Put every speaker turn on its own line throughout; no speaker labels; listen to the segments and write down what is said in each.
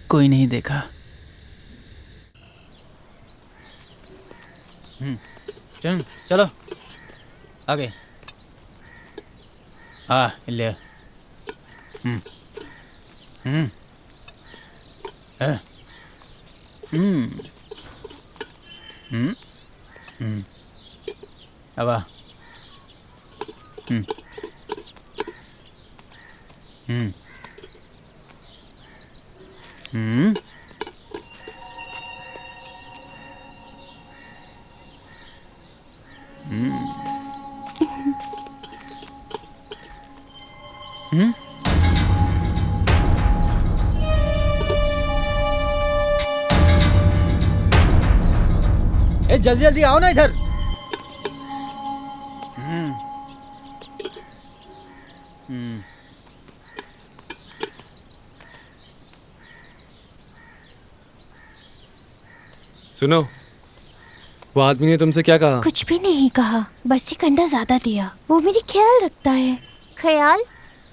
कोई नहीं देखा। चलो आगे। ले अब
जल्दी जल्दी आओ ना इधर।
सुनो, वो आदमी ने तुमसे क्या कहा?
कुछ भी नहीं कहा, बस एक अंडा ज्यादा दिया। वो मेरी ख्याल रखता है। ख्याल?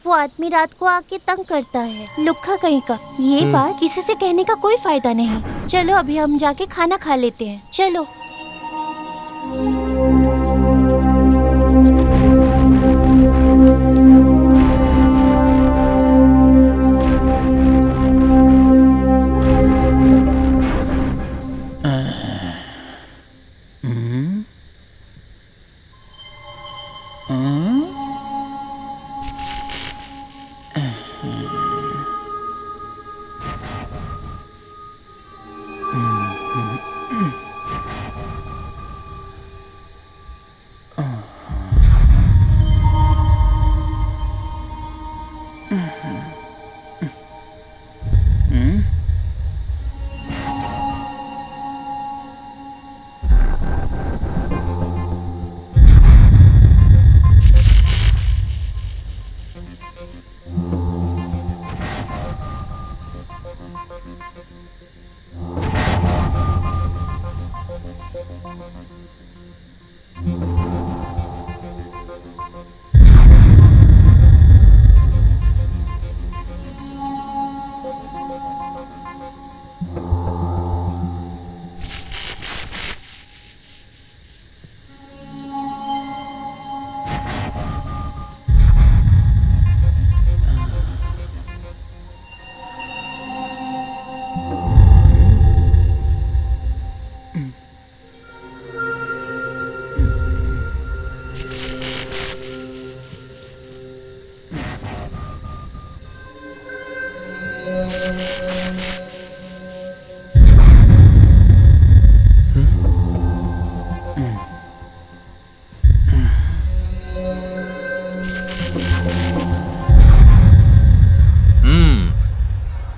वो आदमी रात को आके तंग करता है, लुक्खा कहीं का। ये बात किसी से कहने का कोई फायदा नहीं। चलो अभी हम जाके खाना खा लेते हैं, चलो।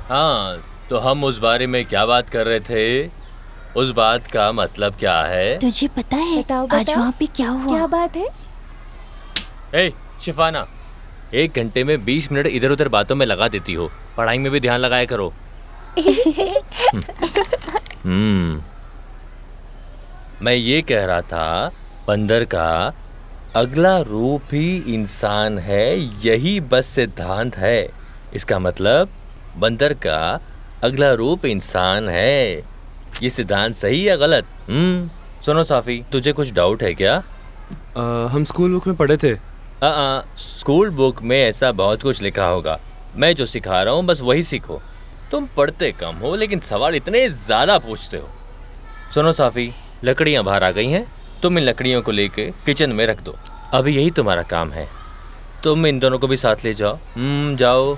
हाँ, तो हम उस बारे में क्या बात कर रहे थे? उस बात का मतलब क्या है?
तुझे पता है
बताओ,
आज
बताओ।
वहाँ पे क्या हुआ?
क्या बात है?
ए, शिफाना, 1 घंटे में 20 मिनट इधर उधर बातों में लगा देती हो। पढ़ाई में भी ध्यान लगाया करो। मैं ये कह रहा था, बंदर का अगला रूप ही इंसान है, यही बस सिद्धांत है। इसका मतलब बंदर का अगला रूप इंसान है। ये सिद्धांत सही या गलत? सुनो साफी, तुझे कुछ डाउट है क्या?
हम स्कूल बुक में पढ़े थे।
स्कूल बुक में ऐसा बहुत कुछ लिखा होगा। मैं जो सिखा रहा हूँ बस वही सीखो। तुम पढ़ते कम हो लेकिन सवाल इतने ज़्यादा पूछते हो। सुनो साफी, लकड़ियाँ बाहर आ गई हैं। तुम इन लकड़ियों को लेके किचन में रख दो। अभी यही तुम्हारा काम है। तुम इन दोनों को भी साथ ले जाओ। जाओ।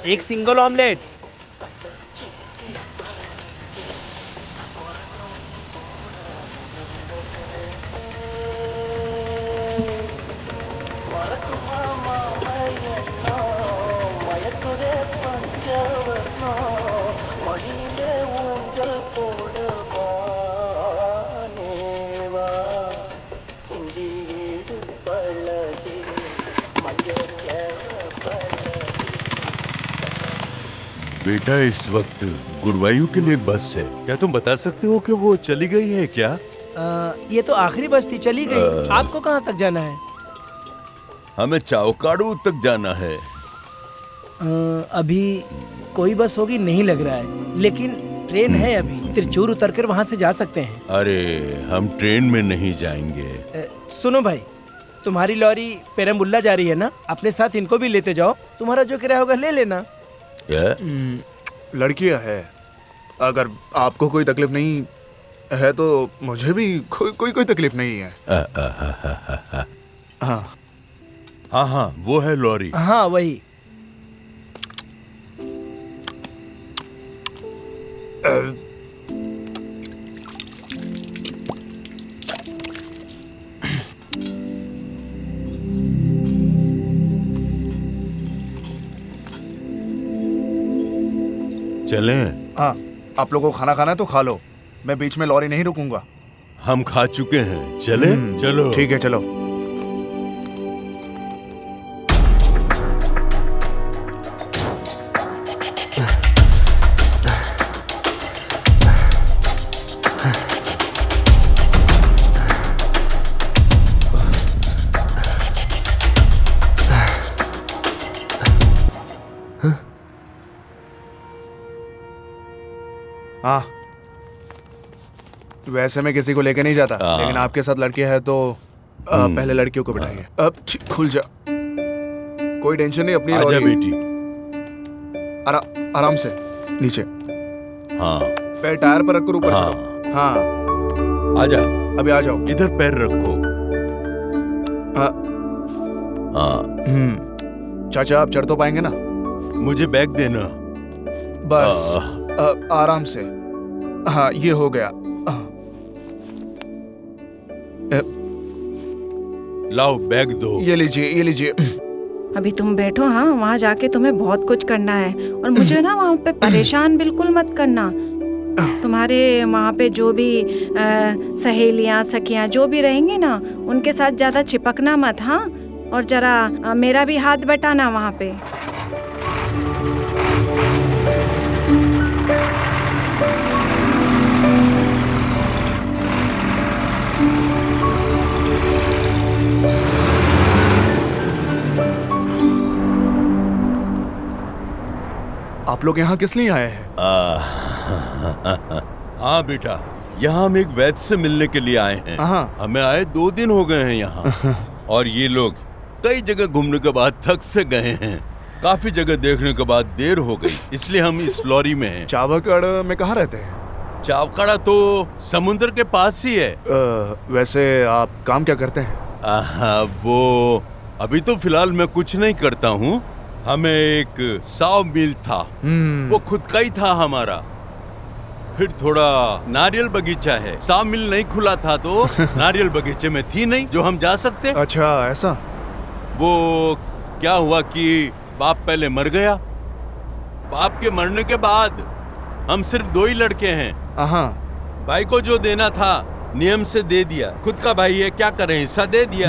एक सिंगल ऑमलेट।
बेटा, इस वक्त गुरुवायूर के लिए बस है। क्या तुम बता सकते हो कि वो चली गई है क्या?
ये तो आखिरी बस थी, चली गई। आपको कहाँ तक जाना है?
हमें चावकाड़ू तक जाना है।
अभी कोई बस होगी नहीं लग रहा है, लेकिन ट्रेन है अभी, त्रिचूर उतर कर वहाँ से जा सकते हैं।
अरे हम ट्रेन में नहीं जाएंगे।
सुनो भाई, तुम्हारी लॉरी पेरम्बुल्ला जा रही है ना, अपने साथ इनको भी लेते जाओ, तुम्हारा जो किराया होगा ले लेना।
लड़कियां है, अगर आपको कोई तकलीफ नहीं है तो मुझे भी कोई तकलीफ नहीं है। हाँ
हाँ हाँ, वो है लॉरी।
हाँ वही।
चलें?
हाँ, आप लोगों को खाना खाना है तो खा लो, मैं बीच में लॉरी नहीं रुकूंगा।
हम खा चुके हैं, चले? चलो
ठीक है, चलो। हाँ, वैसे मैं किसी को लेके नहीं जाता, लेकिन आपके साथ लड़के हैं तो पहले लड़कियों को बिठाइए। अब खुल जा, कोई टेंशन नहीं, अपनी
आजा
लॉरी।
बेटी।
आराम से नीचे,
हाँ
पैर टायर पर रखकर ऊपर
हाँ।
चढ़ो। हाँ,
आजा,
अभी आ जाओ।
इधर पैर रखो।
हाँ,
हाँ,
चाचा आप चढ़ तो पाएंगे ना?
मुझे बैग देना।
बस आराम से। हाँ, ये हो गया।
लाओ बैग दो।
ये लीजिए, ये लीजिए।
अभी तुम बैठो। हाँ, वहाँ जाके तुम्हें बहुत कुछ करना है और मुझे ना वहाँ पे परेशान बिल्कुल मत करना। तुम्हारे वहाँ पे जो भी सहेलियाँ सखियाँ जो भी रहेंगी ना, उनके साथ ज़्यादा चिपकना मत। हाँ, और जरा मेरा भी हाथ बटाना वहाँ पे।
आप लोग यहाँ किस लिए आए हैं?
हाँ बेटा, यहाँ हम एक वैद्य से मिलने के लिए आए हैं।
हाँ।
हमें आए 2 दिन हो गए हैं यहाँ। और ये लोग कई जगह घूमने के बाद थक से गए हैं। काफी जगह देखने के बाद देर हो गई, इसलिए हम इस लॉरी में हैं।
चावकड़ में कहाँ रहते हैं?
चावकड़ा तो समुद्र के पास ही है।
वैसे आप काम क्या करते हैं?
वो अभी तो फिलहाल मैं कुछ नहीं करता हूँ। हमें एक साव मिल था, वो खुद का ही था हमारा। फिर थोड़ा नारियल बगीचा है। साव मिल नहीं खुला था तो नारियल बगीचे में थी नहीं जो हम जा सकते।
अच्छा, ऐसा?
वो क्या हुआ कि बाप पहले मर गया। बाप के मरने के बाद हम सिर्फ 2 ही लड़के हैं।
हाँ।
भाई को जो देना था नियम से दे दिया। खुद का भाई है, क्या करें, हिस्सा दे दिया।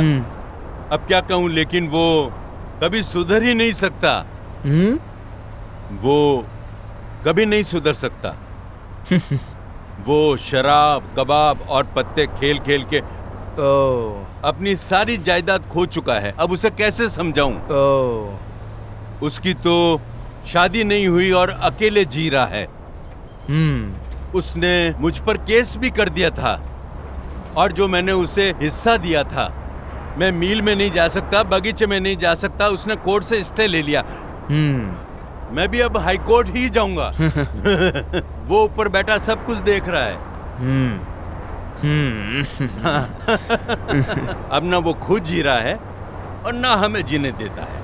अब क्या कहूँ, लेकिन वो कभी सुधर ही नहीं सकता। वो कभी नहीं सुधर सकता। वो शराब, कबाब और पत्ते खेल खेल के अपनी सारी जायदाद खो चुका है। अब उसे कैसे समझाऊं? उसकी तो शादी नहीं हुई और अकेले जी रहा है। उसने मुझ पर केस भी कर दिया था, और जो मैंने उसे हिस्सा दिया था, मैं मील में नहीं जा सकता, बगीचे में नहीं जा सकता, उसने कोर्ट से स्टे ले लिया। मैं भी अब हाई कोर्ट ही जाऊंगा। वो ऊपर बैठा सब कुछ देख रहा है। अब ना वो खुद जी रहा है और ना हमें जीने देता है।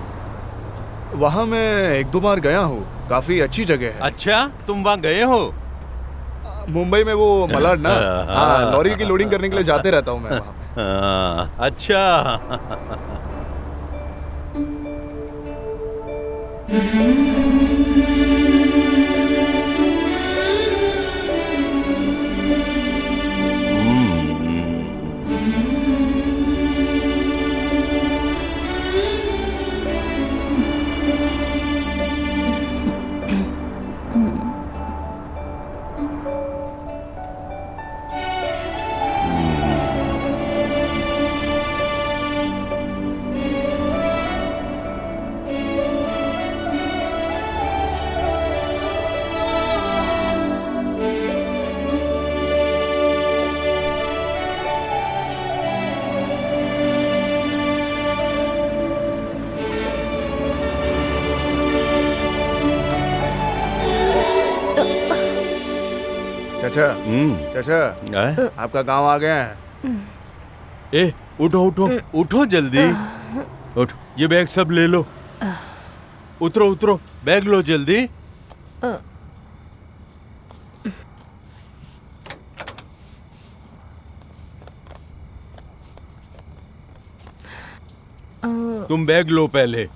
वहाँ मैं 1-2 बार गया हूँ, काफी अच्छी जगह है।
अच्छा, तुम वहाँ गए हो?
मुंबई में वो मलाड ना, हाँ, लॉरी की लोडिंग करने के लिए जाते रहता हूँ मैं वहाँ पे।
अच्छा।
चाचा चाचा आपका गांव आ गया है।
ए उठो उठो उठो जल्दी उठ, ये बैग सब ले लो। उतरो उतरो, बैग लो जल्दी। तुम बैग लो पहले।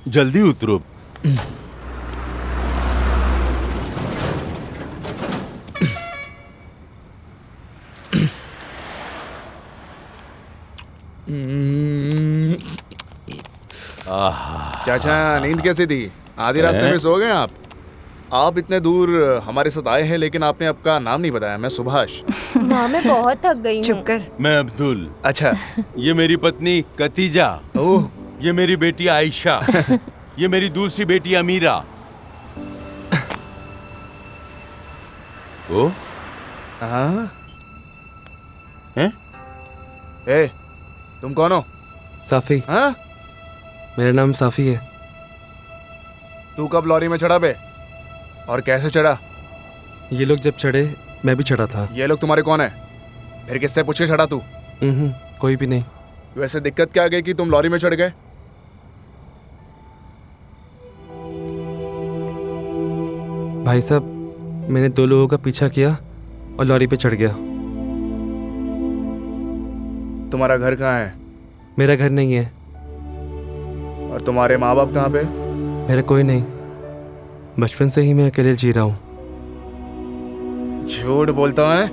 जल्दी उतरो।
चाचा नींद कैसी थी? आधे रास्ते में सो गए आप? आप इतने दूर हमारे साथ आए हैं लेकिन आपने आपका नाम नहीं बताया। मैं सुभाष।
माँ मैं बहुत थक गई हूँ।
चुप कर।
मैं अब्दुल।
अच्छा।
ये मेरी पत्नी कतीजा।
ओह।
ये मेरी बेटी आयशा। ये मेरी दूसरी बेटी अमीरा। ओ
हाँ?
हैं?
ए, तुम कौन हो?
साफी।
हाँ?
मेरा नाम साफी है।
तू कब लॉरी में चढ़ा बे? और कैसे चढ़ा?
ये लोग जब चढ़े मैं भी चढ़ा था।
ये लोग तुम्हारे कौन है? फिर किससे पूछ के चढ़ा तू?
कोई भी नहीं।
वैसे दिक्कत क्या आ गई कि तुम लॉरी में चढ़ गए?
भाई साहब, मैंने 2 लोगों का पीछा किया और लॉरी पे चढ़ गया।
तुम्हारा घर कहाँ है?
मेरा घर नहीं है।
और तुम्हारे माँ बाप कहाँ पे?
मेरा कोई नहीं। बचपन से ही मैं अकेले जी रहा हूँ।
झूठ बोलता है?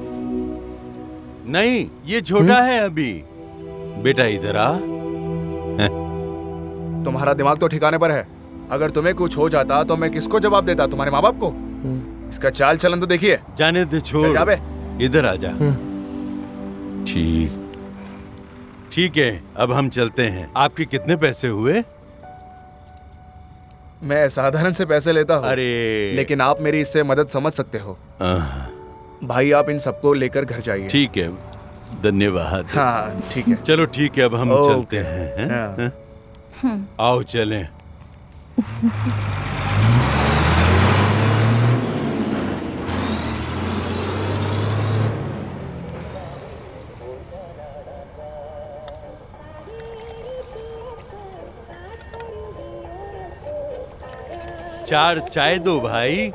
नहीं, ये छोटा है अभी। बेटा इधर आ।
तुम्हारा दिमाग तो ठिकाने पर है। अगर तुम्हें कुछ हो जाता तो मैं किसको जवाब देता? तुम्हारे माँ बाप को? इसका चाल चलन तो देखिए।
जाने दे, छोड़।
जा बे।
इधर आ जा। ठीक ठीक है, अब हम चलते हैं। आपके कितने पैसे हुए?
मैं साधारण से पैसे लेता हूँ।
अरे
लेकिन आप मेरी इससे मदद समझ सकते हो। भाई आप इन सबको लेकर घर जाइए।
ठीक है, धन्यवाद।
हाँ ठीक है।
चलो ठीक है, अब हम
ओके।
चलते हैं। हैं? आओ चलें। चार चाय दो भाई।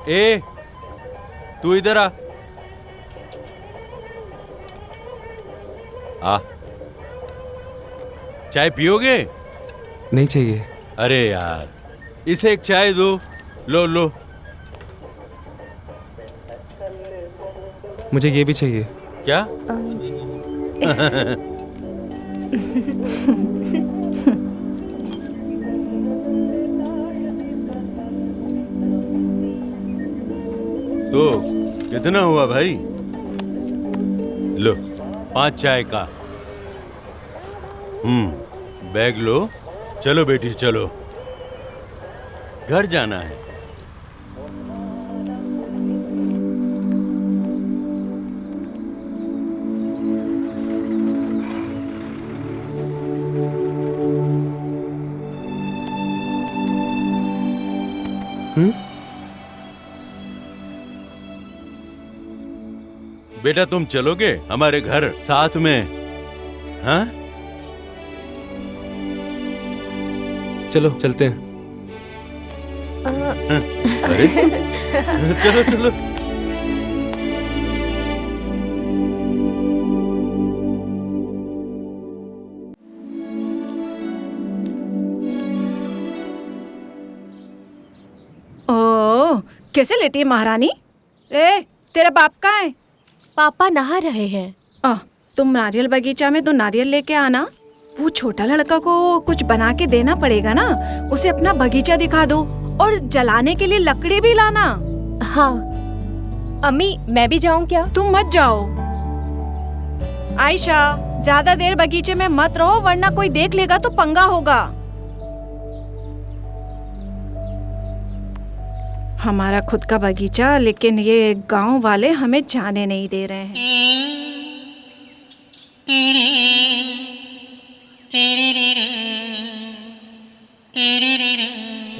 ए, तू इधर आ। चाय पियोगे?
नहीं चाहिए।
अरे यार, इसे एक चाय दो। लो लो।
मुझे ये भी चाहिए।
क्या? तो कितना हुआ भाई? लो 5 चाय का। बैग लो। चलो बेटी चलो, घर जाना है। बेटा तुम चलोगे हमारे घर साथ में? हाँ
चलो चलते हैं।
अरे चलो चलो।
ओह, कैसे लेटी है महारानी? ए, तेरा बाप कहाँ है?
पापा नहा रहे हैं।
तुम नारियल बगीचा में तो नारियल लेके आना। वो छोटा लड़का को कुछ बना के देना पड़ेगा ना। उसे अपना बगीचा दिखा दो और जलाने के लिए लकड़ी भी लाना।
हाँ अम्मी, मैं भी जाऊं क्या?
तुम मत जाओ। आयशा, ज्यादा देर बगीचे में मत रहो वरना कोई देख लेगा तो पंगा होगा। हमारा खुद का बगीचा, लेकिन ये गांव वाले हमें जाने नहीं दे रहे हैं।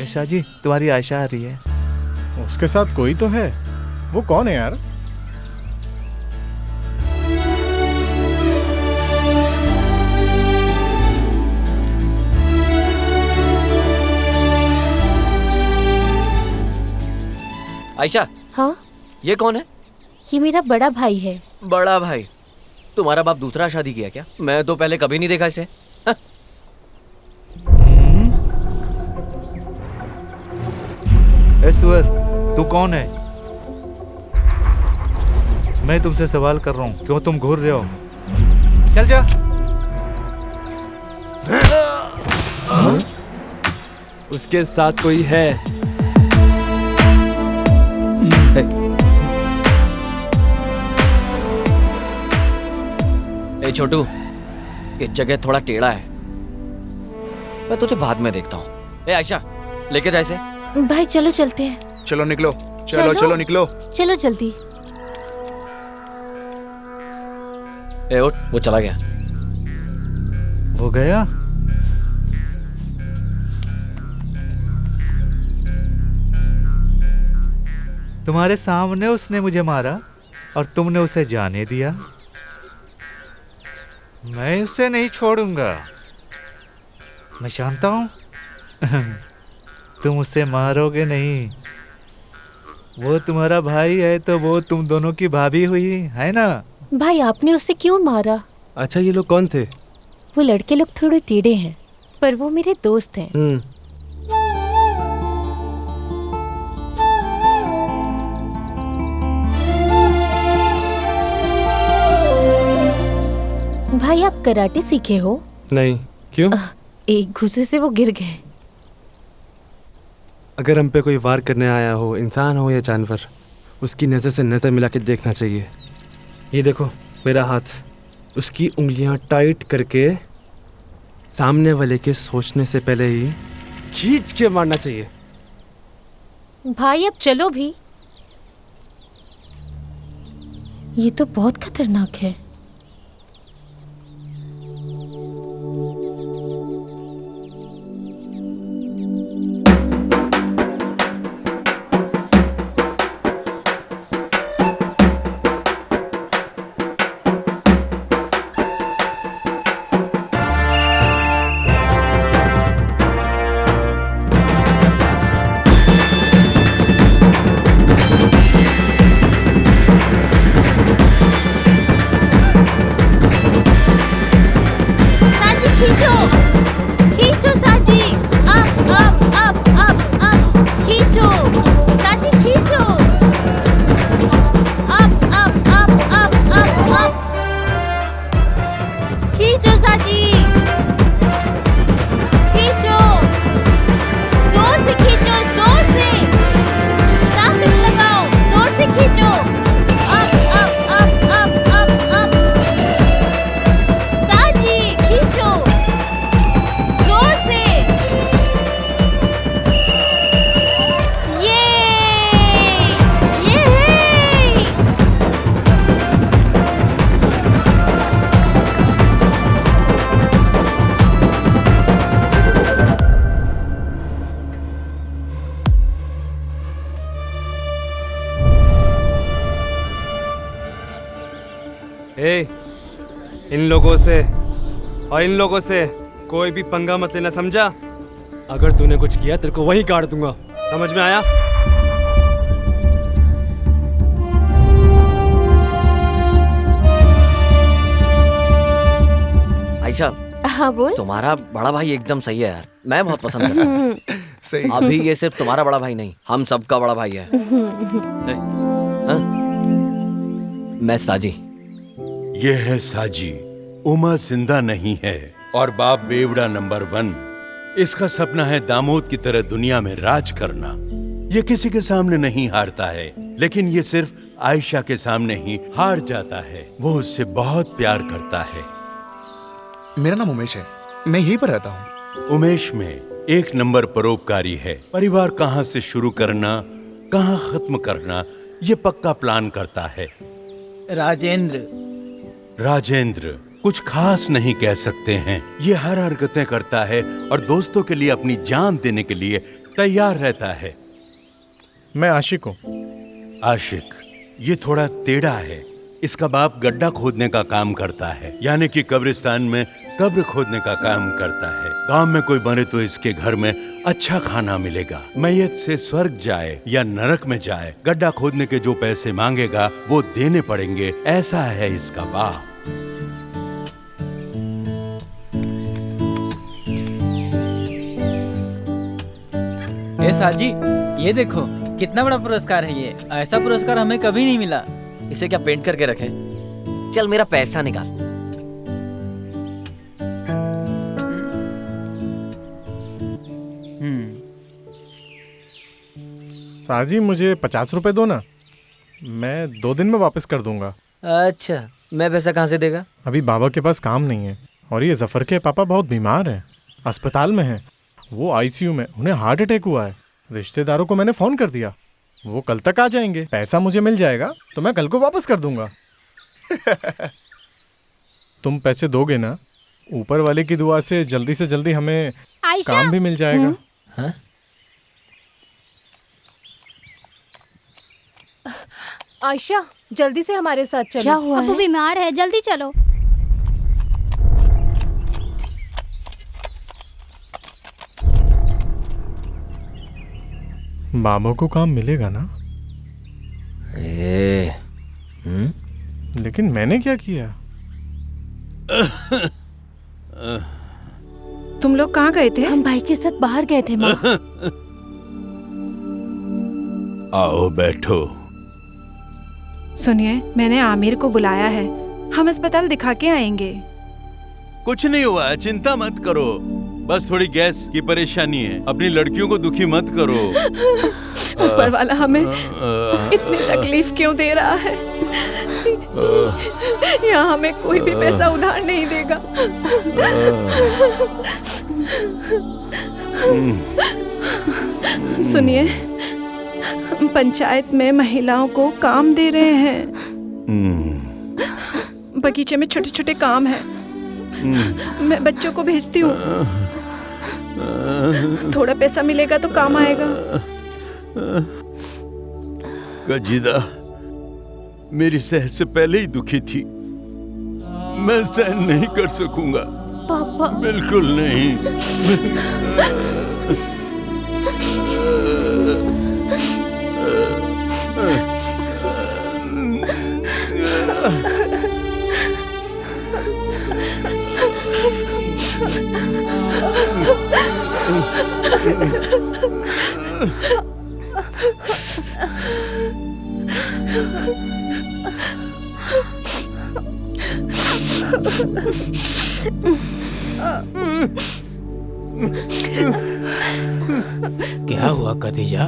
ऐशा जी, तुम्हारी आयशा आ रही है।
उसके साथ कोई तो है। वो कौन है यार?
आयशा,
हाँ,
ये कौन है?
ये मेरा बड़ा भाई है।
बड़ा भाई? तुम्हारा बाप दूसरा शादी किया क्या? मैं तो पहले कभी नहीं देखा इसे। हाँ?
ए सुअर, तू कौन है? मैं तुमसे सवाल कर रहा हूँ, क्यों तुम घूर रहे हो? चल जा।
उसके साथ कोई है।
ए छोटू, ये जगह थोड़ा टेढ़ा है, मैं तुझे बाद में देखता हूँ। ए आयशा, लेके जा इसे।
भाई चलो चलते हैं।
चलो निकलो, चलो चलो निकलो।
चलो जल्दी।
ए उठ, वो चला गया।
वो गया? तुम्हारे सामने उसने मुझे मारा और तुमने उसे जाने दिया। मैं उसे नहीं छोड़ूंगा। मैं जानता हूं तुम उसे मारोगे नहीं। वो तुम्हारा भाई है तो वो तुम दोनों की भाभी हुई है ना?
भाई आपने उसे क्यों मारा?
अच्छा, ये लोग कौन थे?
वो लड़के लोग थोड़े टेढ़े हैं, पर वो मेरे दोस्त हैं। भाई आप कराटे सीखे हो?
नहीं। क्यों?
एक घुसे से वो गिर गए।
अगर हम पे कोई वार करने आया हो, इंसान हो या जानवर, उसकी नज़र से नज़र मिला के देखना चाहिए। ये देखो मेरा हाथ, उसकी उंगलियां टाइट करके सामने वाले के सोचने से पहले ही खींच के मारना चाहिए।
भाई अब चलो भी। ये तो बहुत खतरनाक है।
इन लोगों से और इन लोगों से कोई भी पंगा मत लेना, समझा? अगर तूने कुछ किया तेरे को वहीं काट दूंगा, समझ में आया?
आयशा,
हाँ बोल।
तुम्हारा बड़ा भाई एकदम सही है यार, मैं बहुत पसंद करता हूँ।
सही।
अभी ये सिर्फ तुम्हारा बड़ा भाई नहीं, हम सबका बड़ा भाई है। हाँ? मैं साजी।
ये है साजी। उमा जिंदा नहीं है और बाप बेवड़ा नंबर 1। इसका सपना है दामोद की तरह दुनिया में राज करना। ये किसी के सामने नहीं हारता है, लेकिन ये सिर्फ आयशा के सामने ही हार जाता है। वो उससे बहुत प्यार करता है।
मेरा नाम उमेश है, मैं यहीं पर रहता हूँ।
उमेश में एक नंबर परोपकारी है। परिवार कहाँ से शुरू करना, कहाँ खत्म करना, ये पक्का प्लान करता है। राजेंद्र कुछ खास नहीं कह सकते हैं। ये हर हरकतें करता है और दोस्तों के लिए अपनी जान देने के लिए तैयार रहता है।
मैं आशिक हूँ।
आशिक ये थोड़ा टेढ़ा है। इसका बाप गड्ढा खोदने का काम करता है, यानी कि कब्रिस्तान में कब्र खोदने का काम करता है। गांव में कोई मरे तो इसके घर में अच्छा खाना मिलेगा। मैयत से स्वर्ग जाए या नरक में जाए, गड्ढा खोदने के जो पैसे मांगेगा वो देने पड़ेंगे, ऐसा है इसका बाप।
ए साजी, ये देखो कितना बड़ा पुरस्कार है ये। ऐसा पुरस्कार हमें कभी नहीं मिला।
इसे क्या पेंट करके रखें? चल मेरा पैसा निकाल।
साजी मुझे 50 रुपए दो ना, मैं 2 दिन में वापस कर दूंगा।
अच्छा, मैं पैसा कहाँ से देगा?
अभी बाबा के पास काम नहीं है और ये जफर के पापा बहुत बीमार हैं, अस्पताल में हैं। वो आईसीयू में, उन्हें हार्ट अटैक हुआ है। रिश्तेदारों को मैंने फोन कर दिया, वो कल तक आ जाएंगे। पैसा मुझे मिल जाएगा तो मैं कल को वापस कर दूंगा। तुम पैसे दोगे ना? ऊपर वाले की दुआ से जल्दी हमें काम भी मिल जाएगा।
हाँ?
आयशा जल्दी से हमारे साथ चलो।
क्या हुआ
अबू
है?
बीमार है, जल्दी चलो।
बाबा को काम मिलेगा ना? लेकिन मैंने क्या किया?
तुम लोग कहाँ गए थे?
हम भाई के साथ बाहर गए थे माँ।
आओ बैठो।
सुनिए, मैंने आमिर को बुलाया है, हम अस्पताल दिखा के आएंगे।
कुछ नहीं हुआ है, चिंता मत करो। बस थोड़ी गैस की परेशानी है। अपनी लड़कियों को दुखी मत करो।
ऊपर वाला हमें इतनी तकलीफ क्यों दे रहा है? यहाँ हमें कोई भी पैसा उधार नहीं देगा। सुनिए, पंचायत में महिलाओं को काम दे रहे हैं। बगीचे में छोटे छोटे काम है, मैं बच्चों को भेजती हूँ। थोड़ा पैसा मिलेगा तो काम आएगा।
कजीदा मेरी सेहत से पहले ही दुखी थी। मैं सहन नहीं कर सकूंगा।
पापा
बिल्कुल नहीं।
क्या हुआ खदीजा?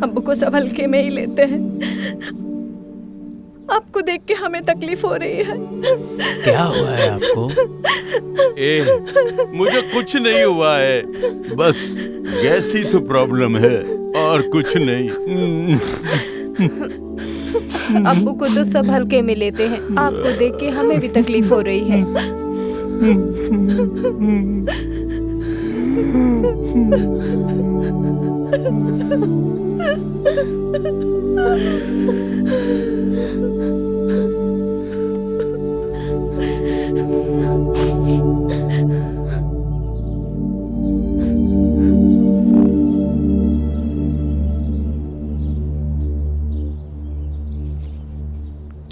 अब्बू को सब हल्के में ही लेते हैं। आपको देख के हमें तकलीफ हो रही है।
क्या हुआ है आपको?
मुझे कुछ नहीं हुआ है, बस गैस ही तो प्रॉब्लम है और कुछ नहीं।
अब्बू को तो सब हल्के में लेते हैं, आपको देख के हमें भी तकलीफ हो रही है।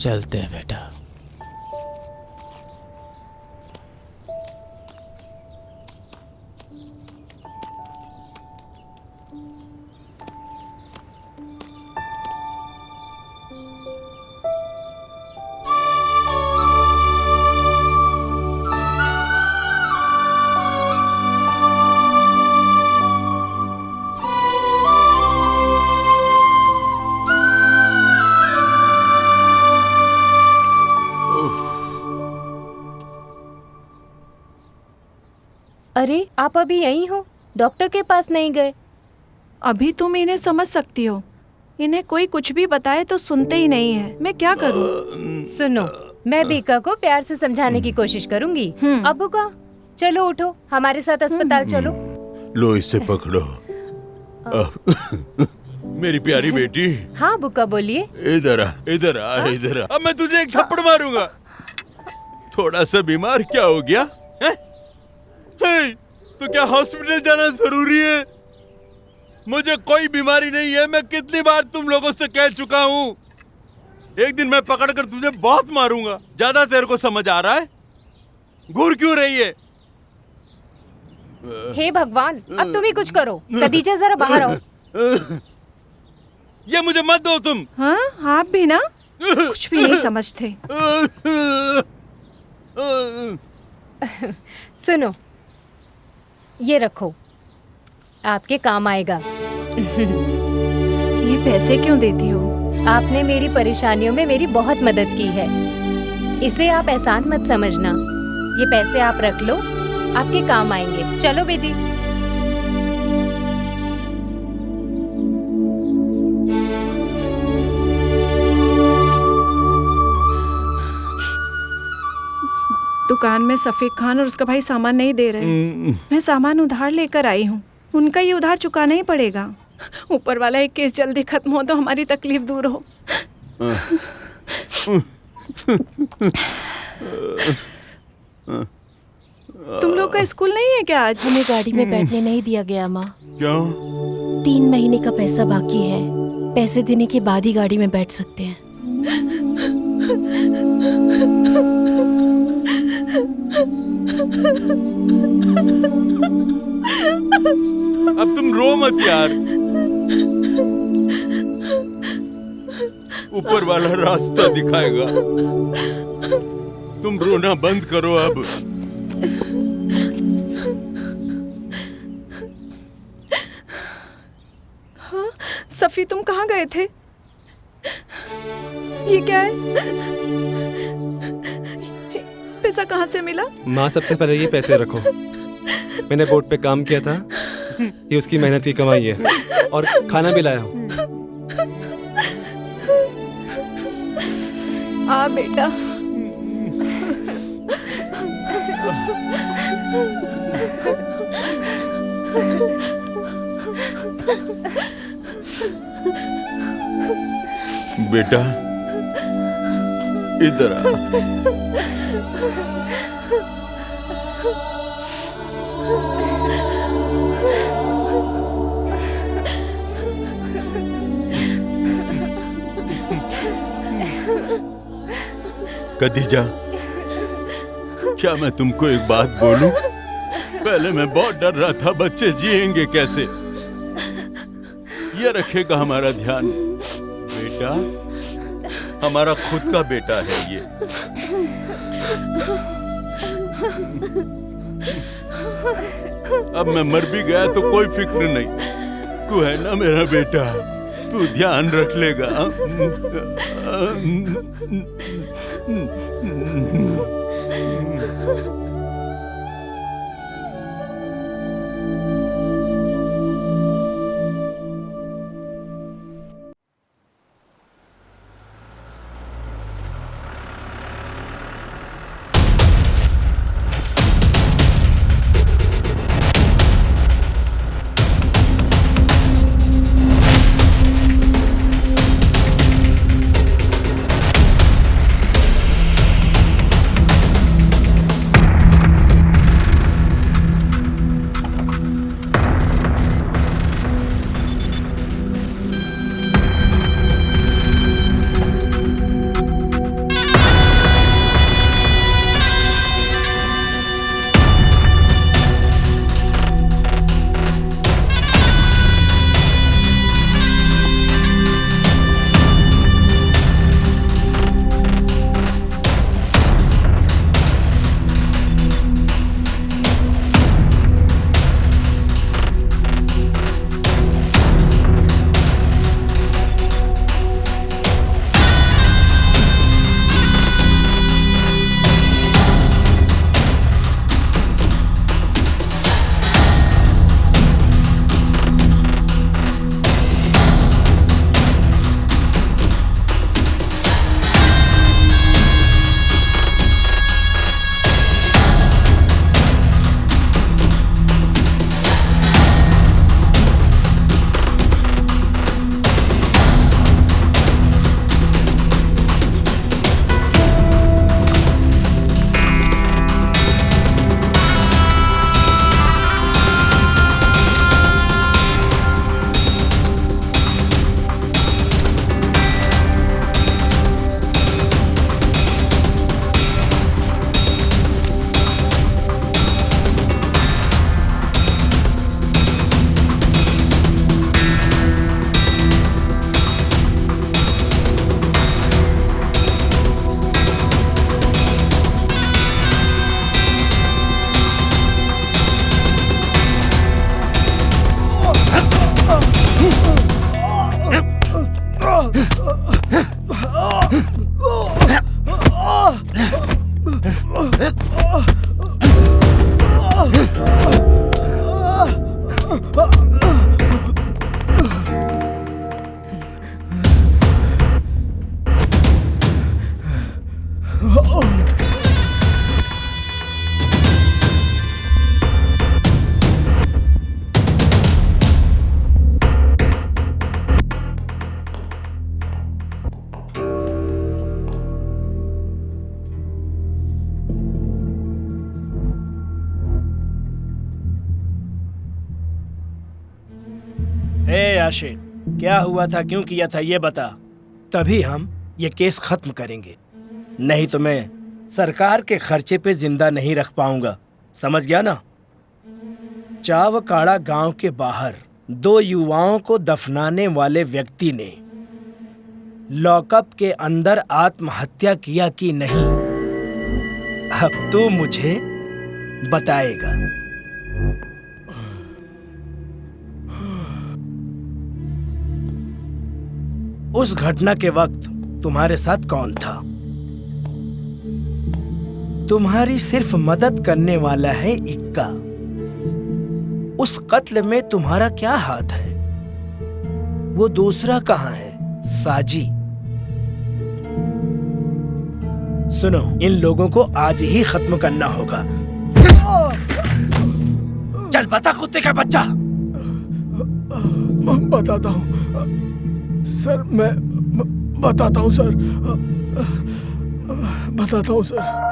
चलते हैं बेटा।
अरे आप अभी यहीं हो, डॉक्टर के पास नहीं गए?
अभी तुम इन्हें समझ सकती हो, इन्हें कोई कुछ भी बताए तो सुनते ही नहीं है। मैं क्या करूं?
सुनो, मैं बीका को प्यार से समझाने की कोशिश करूंगी। अबू का, चलो उठो, हमारे साथ अस्पताल चलो।
लो इसे पकड़ो। मेरी प्यारी बेटी।
हाँ बुक्का बोलिए।
इधर आ, इधर आ, इधर आ। अब मैं तुझे एक थप्पड़ मारूंगा। थोड़ा सा बीमार क्या हो गया है? तो क्या हॉस्पिटल जाना जरूरी है? मुझे कोई बीमारी नहीं है। मैं कितनी बार तुम लोगों से कह चुका हूँ। एक दिन मैं पकड़कर तुझे बहुत मारूंगा। ज्यादा तेरे को समझ आ रहा है? घूर क्यों रही है?
हे भगवान, अब तुम ही कुछ करो। खदीजा जरा बाहर आओ।
ये मुझे मत दो तुम।
हाँ, आप भी ना कुछ भी नहीं समझते।
सुनो, ये रखो, आपके काम आएगा।
ये पैसे क्यों देती हो?
आपने मेरी परेशानियों में मेरी बहुत मदद की है। इसे आप एहसान मत समझना। ये पैसे आप रख लो, आपके काम आएंगे। चलो बेटी।
दुकान में सफीक खान और उसका भाई सामान नहीं दे रहे। मैं सामान उधार लेकर आई हूँ, उनका ये उधार चुकाना ही पड़ेगा। ऊपर वाला एक केस जल्दी खत्म हो तो हमारी तकलीफ दूर हो। तुम लोग का स्कूल नहीं है क्या आज?
हमें गाड़ी में बैठने नहीं दिया गया माँ।
क्यों?
3 महीने का पैसा बाकी है। पैसे देने के बाद ही गाड़ी में बैठ सकते हैं।
अब तुम रो मत यार। ऊपर वाला रास्ता दिखाएगा। तुम रोना बंद करो अब।
हाँ, सफी तुम कहाँ गए थे? ये क्या है? पैसा कहाँ से मिला?
माँ, सबसे पहले ये पैसे रखो। मैंने बोर्ड पे काम किया था, ये उसकी मेहनत की कमाई है। और खाना भी लाया हूँ।
आ बेटा।
बेटा इधर आ। खदीजा, क्या मैं तुमको एक बात बोलूं? पहले मैं बहुत डर रहा था बच्चे जिएंगे कैसे। ये रखेगा हमारा ध्यान। बेटा हमारा खुद का बेटा है ये। अब मैं मर भी गया तो कोई फिक्र नहीं। तू है ना मेरा बेटा, तू ध्यान रख लेगा।
आशिक, क्या हुआ था, क्यों किया था, ये बता, तभी हम ये केस खत्म करेंगे। नहीं तो मैं सरकार के खर्चे पे जिंदा नहीं रख पाऊंगा, समझ गया ना? चावकाड़ा गांव के बाहर 2 युवाओं को दफनाने वाले व्यक्ति ने लॉकअप के अंदर आत्महत्या किया कि नहीं, अब तू मुझे बताएगा। उस घटना के वक्त तुम्हारे साथ कौन था? तुम्हारी सिर्फ मदद करने वाला है इक्का। उस कत्ल में तुम्हारा क्या हाथ है? वो दूसरा कहाँ है, साजी? सुनो, इन लोगों को आज ही खत्म करना होगा। चल बता कुत्ते का बच्चा।
बताता हूँ सर, मैं बताता हूँ सर, बताता हूँ सर।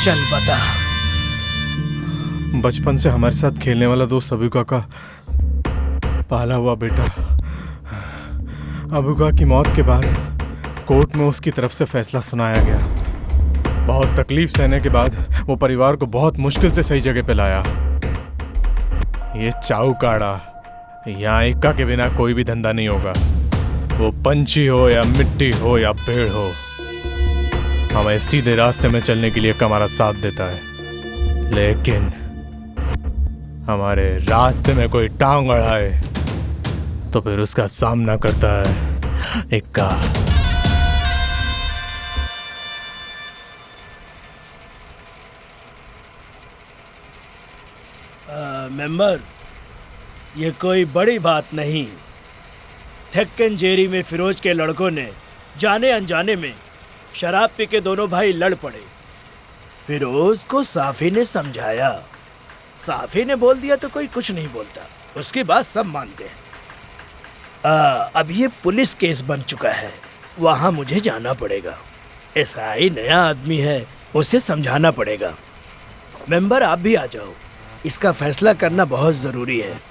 चल बता।
बचपन से हमारे साथ खेलने वाला दोस्त अबुका का पाला हुआ बेटा। अबुका की मौत के बाद कोर्ट में उसकी तरफ से फैसला सुनाया गया। बहुत तकलीफ सहने के बाद वो परिवार को बहुत मुश्किल से सही जगह पे लाया। ये चावकाड़ा, यहाँ इक्का के बिना कोई भी धंधा नहीं होगा। वो पंछी हो या मिट्टी हो या पेड़ हो, हमें सीधे रास्ते में चलने के लिए हमारा साथ देता है। लेकिन हमारे रास्ते में कोई टांग अड़ाए तो फिर उसका सामना करता है इक्का।
मेंबर, ये कोई बड़ी बात नहीं। थेक्केन में फिरोज के लड़कों ने जाने अनजाने में शराब पी के दोनों भाई लड़ पड़े। फिरोज को साफी ने समझाया, साफी ने बोल दिया तो कोई कुछ नहीं बोलता, उसकी बात सब मानते हैं। अब ये पुलिस केस बन चुका है, वहाँ मुझे जाना पड़ेगा। एसआई नया आदमी है, उसे समझाना पड़ेगा। मेंबर आप भी आ जाओ, इसका फैसला करना बहुत जरूरी है।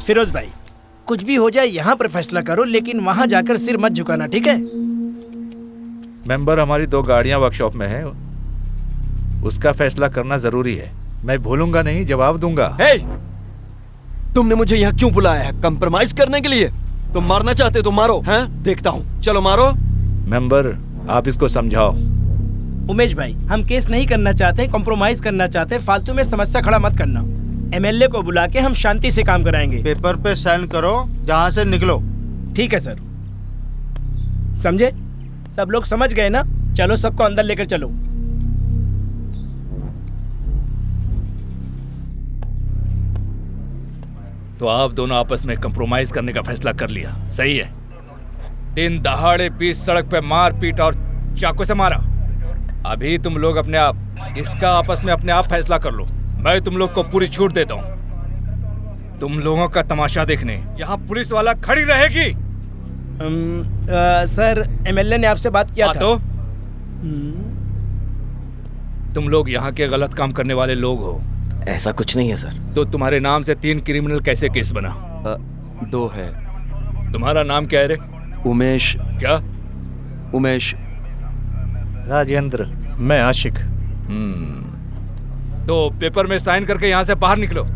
फिरोज भाई, कुछ भी हो जाए यहाँ पर फैसला करो, लेकिन वहाँ जाकर सिर मत झुकाना, ठीक है?
मेंबर हमारी 2 गाड़ियां वर्कशॉप में है, उसका फैसला करना जरूरी है। मैं भूलूंगा नहीं, जवाब दूंगा।
हे! तुमने मुझे यहाँ क्यों बुलाया है? कंप्रोमाइज करने के लिए? तुम मारना चाहते तो मारो, हैं? देखता हूँ, चलो मारो।
मेंबर, आप इसको समझाओ।
उमेश भाई, हम केस नहीं करना चाहते, कॉम्प्रोमाइज करना चाहते, फालतू में समस्या खड़ा मत करना। एमएलए को बुला के हम शांति से काम कराएंगे।
पेपर पे साइन करो, जहाँ से निकलो।
ठीक है सर। समझे? सब लोग समझ गए ना? चलो सबको अंदर लेकर चलो।
तो आप दोनों आपस में कंप्रोमाइज करने का फैसला कर लिया, सही है। दिन दहाड़े बीच सड़क पे मार पीट और चाकू से मारा। अभी तुम लोग अपने आप इसका आपस में अपने आप फैसला कर लो। मैं तुम लोग को पूरी छूट देता हूँ। तुम लोगों का तमाशा देखने यहाँ पुलिस वाला खड़ी रहेगी।
सर, एमएलए ने आपसे बात किया था।
तो तुम लोग यहाँ के गलत काम करने वाले लोग हो।
ऐसा कुछ नहीं है सर।
तो तुम्हारे नाम से 3 क्रिमिनल कैसे केस बना?
2 है।
तुम्हारा नाम क्या है रे?
उमेश।
क्या?
उमेश।
राजेंद्र।
मैं आशिक।
तो पेपर में साइन करके यहाँ से बाहर निकलो।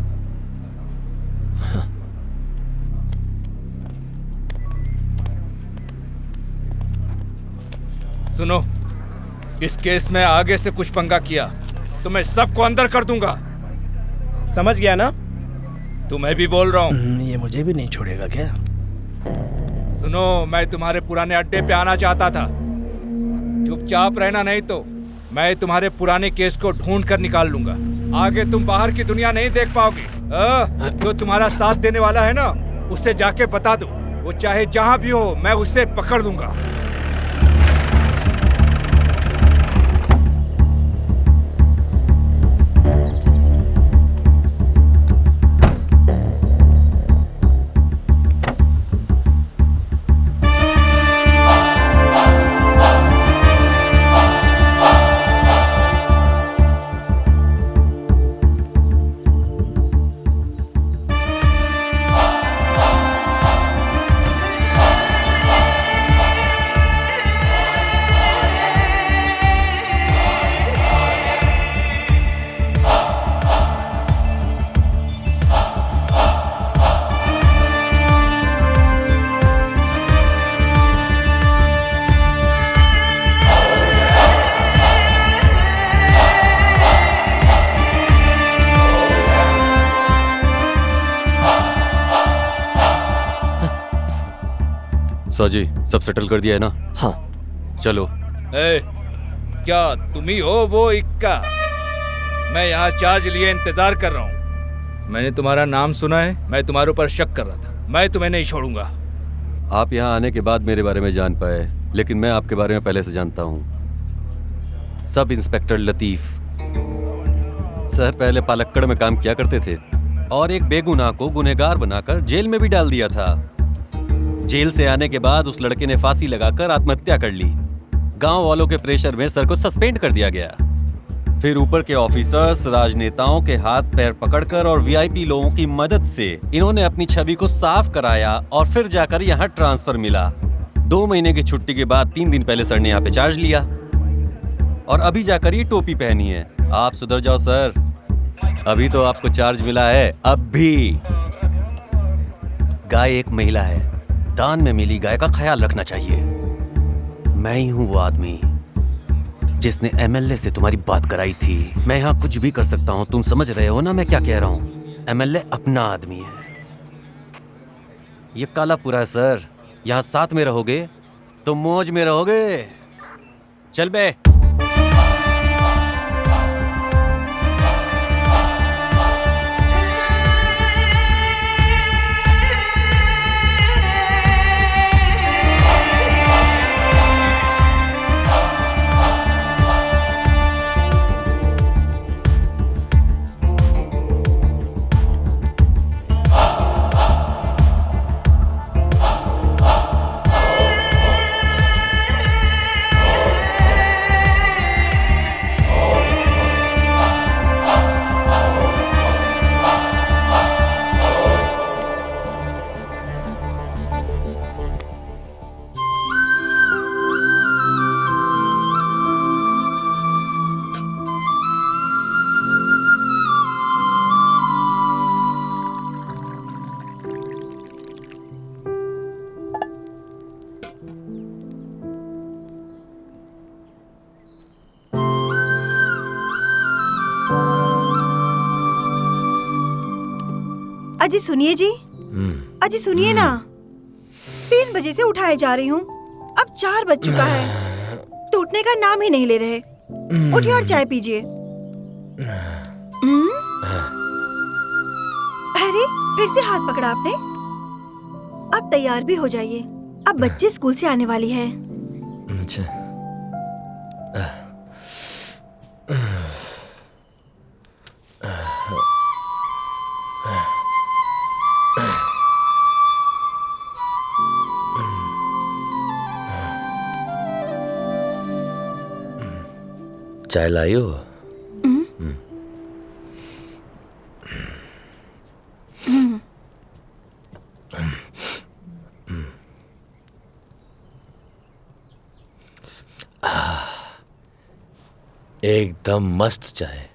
सुनो, इस केस में आगे से कुछ पंगा किया तो मैं सबको अंदर कर दूंगा।
समझ गया ना?
तुम्हें भी बोल रहा हूँ।
ये मुझे भी नहीं छोड़ेगा क्या?
सुनो, मैं तुम्हारे पुराने अड्डे पे आना चाहता था। चुपचाप रहना, नहीं तो मैं तुम्हारे पुराने केस को ढूंढ कर निकाल लूंगा। आगे तुम बाहर की दुनिया नहीं देख पाओगे। जो तुम्हारा साथ देने वाला है ना, उससे जाके बता दो, वो चाहे जहां भी हो, मैं उससे पकड़ लूंगा।
साजी, सब सेटल कर दिया है ना?
हाँ।
चलो।
क्या तुम ही हो वो इक्का? मैं यहाँ चार्ज लिए इंतजार कर रहा हूँ। मैंने तुम्हारा नाम सुना है, मैं तुम्हारे ऊपर शक कर रहा था। मैं तुम्हें नहीं छोड़ूंगा।
आप यहाँ आने के बाद मेरे बारे में जान पाए, लेकिन मैं आपके बारे में पहले से जानता हूँ। सब इंस्पेक्टर लतीफ सर पहले पालक्कड़ में काम किया करते थे और एक बेगुनाह को गुनहगार बनाकर जेल में भी डाल दिया था। जेल से आने के बाद उस लड़के ने फांसी लगाकर आत्महत्या कर ली। गांव वालों के प्रेशर में सर को सस्पेंड कर दिया गया। फिर ऊपर के ऑफिसर्स, राजनेताओं के हाथ पैर पकड़कर और वीआईपी लोगों की मदद से इन्होंने अपनी छवि को साफ कराया और फिर जाकर यहाँ ट्रांसफर मिला। 2 महीने की छुट्टी के बाद 3 दिन पहले सर ने यहाँ पे चार्ज लिया और अभी जाकर ये टोपी पहनी है। आप सुधर जाओ सर, अभी तो आपको चार्ज मिला है। अब भी गाय एक महिला है, दान में मिली गाय का ख्याल रखना चाहिए। मैं ही हूं वो आदमी जिसने एमएलए से तुम्हारी बात कराई थी। मैं यहाँ कुछ भी कर सकता हूँ, तुम समझ रहे हो ना मैं क्या कह रहा हूँ? एमएलए अपना आदमी है। ये कालापुरा है सर, यहाँ साथ में रहोगे तो मौज में रहोगे। चल बे।
अजी सुनिए जी, अजी सुनिए ना, 3 बजे से उठाए जा रही हूँ, अब 4 बज चुका है, टूटने का नाम ही नहीं ले रहे। उठिए और चाय पीजिए। अरे फिर से हाथ पकड़ा आपने। अब तैयार भी हो जाइए, अब बच्चे स्कूल से आने वाली है।
अच्छा। चाय लाई हो? एकदम मस्त चाय।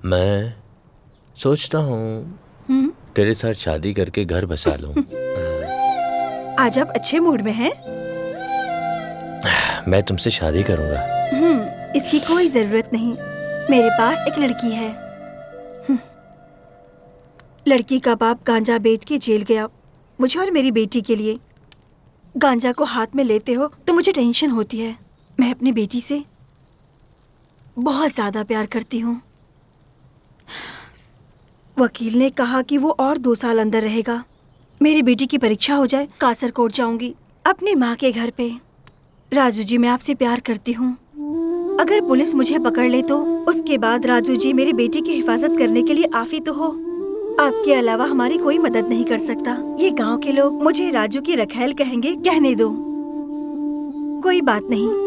मैं सोचता हूँ तेरे साथ शादी करके घर बसा लूं।
आज आप अच्छे मूड में हैं?
मैं तुमसे शादी करूंगा।
इसकी कोई जरूरत नहीं, मेरे पास एक लड़की है। लड़की का बाप गांजा बेच के जेल गया, मुझे और मेरी बेटी के लिए। गांजा को हाथ में लेते हो तो मुझे टेंशन होती है। मैं अपनी बेटी से बहुत ज्यादा प्यार करती हूँ। वकील ने कहा कि वो और 2 साल अंदर रहेगा। मेरी बेटी की परीक्षा हो जाए, कासरकोट जाऊंगी अपनी माँ के घर पे। राजू जी, मैं आपसे प्यार करती हूँ। अगर पुलिस मुझे पकड़ ले तो उसके बाद राजू जी मेरी बेटी की हिफाजत करने के लिए आफी तो हो। आपके अलावा हमारी कोई मदद नहीं कर सकता। ये गांव के लोग मुझे राजू की रखैल कहेंगे, कहने दो, कोई बात नहीं।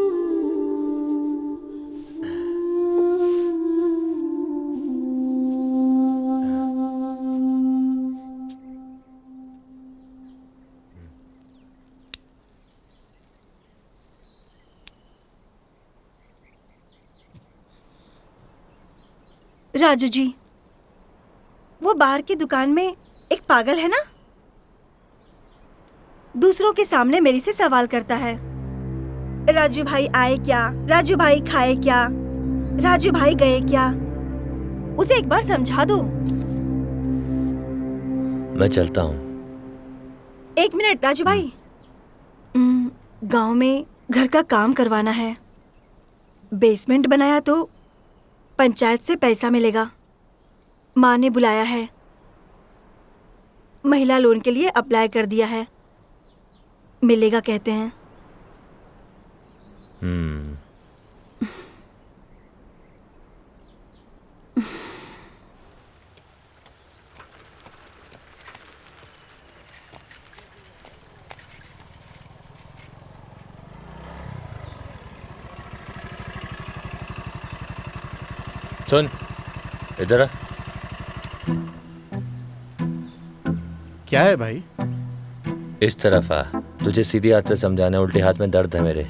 राजू जी, वो बाहर की दुकान में एक पागल है ना, दूसरों के सामने मेरे से सवाल करता है, राजू भाई आए क्या, राजू भाई खाए क्या, राजू भाई गए क्या। उसे एक बार समझा दो।
मैं चलता हूँ।
1 मिनट राजू भाई, गांव में घर का काम करवाना है। बेसमेंट बनाया तो पंचायत से पैसा मिलेगा। माँ ने बुलाया है, महिला लोन के लिए अप्लाई कर दिया है, मिलेगा कहते हैं।
सुन, इधर आ।
क्या है भाई?
इस तरफ आ, तुझे सीधी हाथ से समझाना है, उल्टे हाथ में दर्द है मेरे।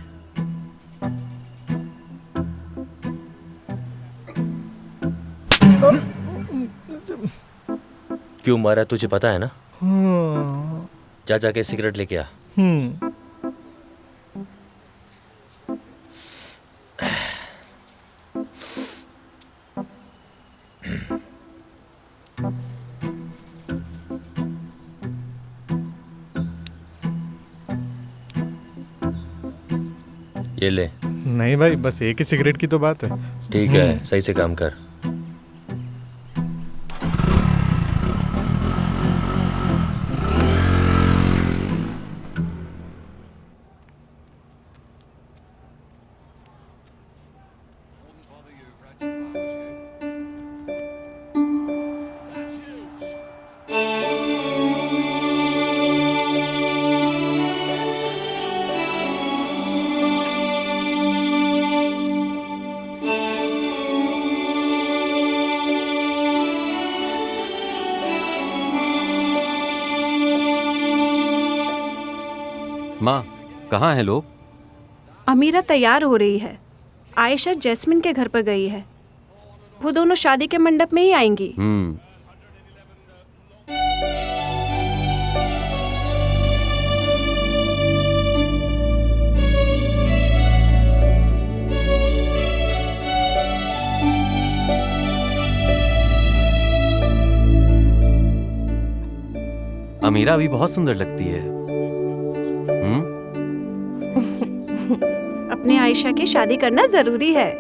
क्यों मारा तुझे पता है ना? जा जाके सिगरेट लेके आ। ये ले।
नहीं भाई, बस एक ही सिगरेट की तो बात है।
ठीक है, सही से काम कर।
माँ, कहाँ हैं लोग?
अमीरा तैयार हो रही है, आयशा जैस्मिन के घर पर गई है। वो दोनों शादी के मंडप में ही आएंगी।
अमीरा भी बहुत सुंदर लगती है।
अपनी आयशा की शादी करना जरूरी है।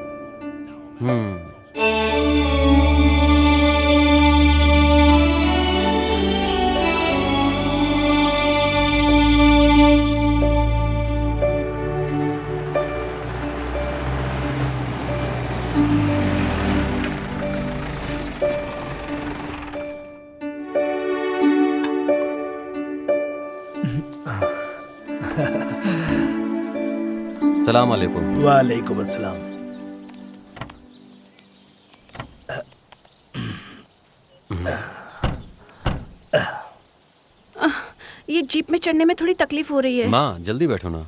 सलाम अलैकुम।
वालेकुम अस्सलाम।
ये जीप में चढ़ने में थोड़ी तकलीफ हो रही है।
माँ जल्दी बैठो ना।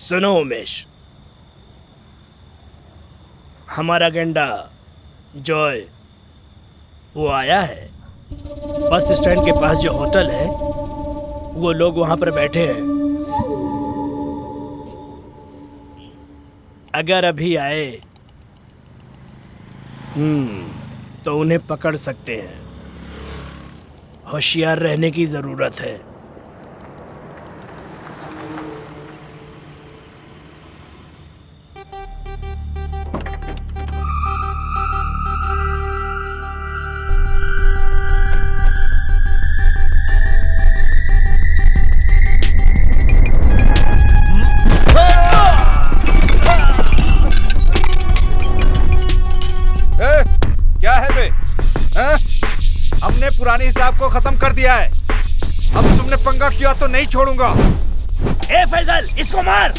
सुनो उमेश, हमारा गेंडा जॉय वो आया है। बस स्टैंड के पास जो होटल है वो लोग वहां पर बैठे हैं। अगर अभी आए तो उन्हें पकड़ सकते हैं। होशियार रहने की जरूरत है।
हमने पुराने हिसाब को खत्म कर दिया है। अब तुमने पंगा किया तो नहीं छोड़ूंगा।
ए फैजल, इसको मार।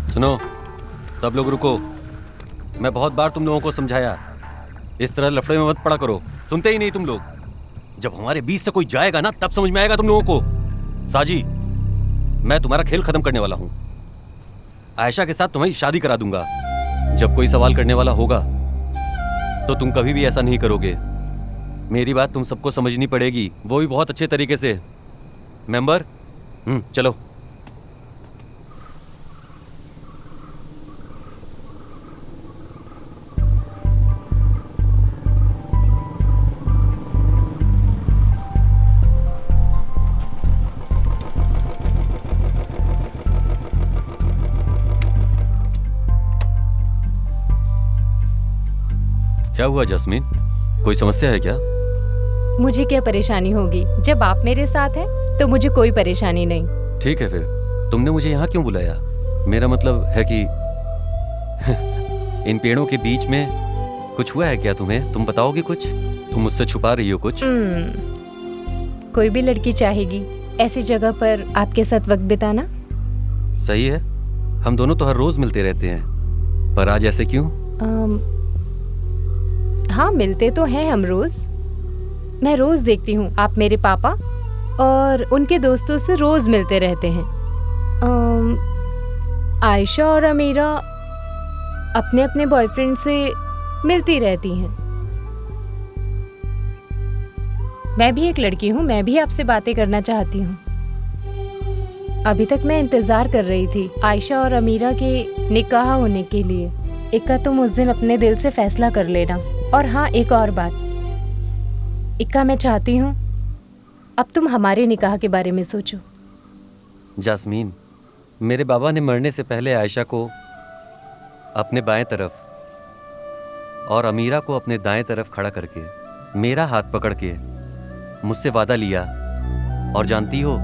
सुनो, सब लोग रुको। मैं बहुत बार तुम लोगों को समझाया, इस तरह लफड़े में मत पड़ा करो। सुनते ही नहीं तुम लोग। जब हमारे बीच से कोई जाएगा ना, तब समझ में आएगा तुम लोगों को। साजी, मैं तुम्हारा खेल खत्म करने वाला हूं। आयशा के साथ तुम्हारी शादी करा दूंगा। जब कोई सवाल करने वाला होगा तो तुम कभी भी ऐसा नहीं करोगे। मेरी बात तुम सबको समझनी पड़ेगी, वो भी बहुत अच्छे तरीके से। मेंबर, चलो। क्या हुआ जैस्मीन, कोई समस्या है क्या?
मुझे क्या परेशानी होगी? जब आप मेरे साथ हैं तो मुझे कोई परेशानी नहीं।
ठीक है, फिर तुमने मुझे यहाँ क्यों बुलाया? मेरा मतलब है कि इन पेड़ों के बीच में कुछ हुआ है क्या तुम्हें? तुम बताओगे कुछ? तुम मुझसे छुपा रही हो कुछ?
कोई भी लड़की चाहेगी ऐसी जगह पर आपके साथ वक्त बिताना।
सही है, हम दोनों तो हर रोज मिलते रहते हैं, पर आज ऐसे क्यों?
हाँ, मिलते तो हैं हम रोज। मैं रोज देखती हूँ आप मेरे पापा और उनके दोस्तों से रोज मिलते रहते हैं। आयशा और अमीरा अपने अपने बॉयफ्रेंड से मिलती रहती हैं। मैं भी एक लड़की हूँ, मैं भी आपसे बातें करना चाहती हूँ। अभी तक मैं इंतजार कर रही थी आयशा और अमीरा के निकाह होने के लिए। इक्का, तुम उस दिन अपने दिल से फैसला कर लेना। और हाँ, एक और बात इक्का, मैं चाहती हूँ अब तुम हमारे निकाह के बारे में सोचो।
जास्मीन, मेरे बाबा ने मरने से पहले आयशा को अपने बाएं तरफ और अमीरा को अपने दाएं तरफ खड़ा करके मेरा हाथ पकड़ के मुझसे वादा लिया और जानती हो,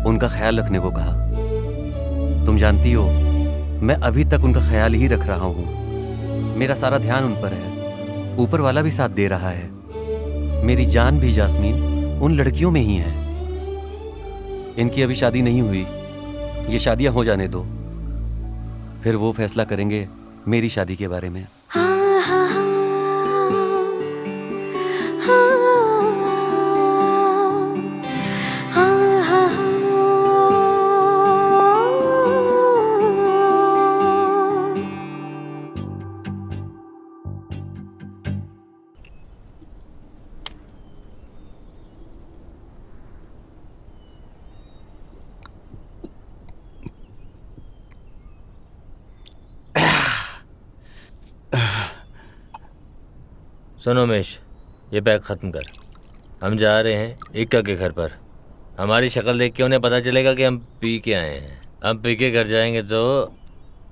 उनका ख्याल रखने को कहा। तुम जानती हो, मैं अभी तक उनका ख्याल ही रख रहा हूँ। मेरा सारा ध्यान उन पर है। ऊपर वाला भी साथ दे रहा है। मेरी जान भी जास्मीन उन लड़कियों में ही है। इनकी अभी शादी नहीं हुई, ये शादियां हो जाने दो, फिर वो फैसला करेंगे मेरी शादी के बारे में।
सुनो उमेश, ये बैग ख़त्म कर। हम जा रहे हैं इक्का के घर पर। हमारी शक्ल देख के उन्हें पता चलेगा कि हम पी के आए हैं। हम पी के घर जाएंगे तो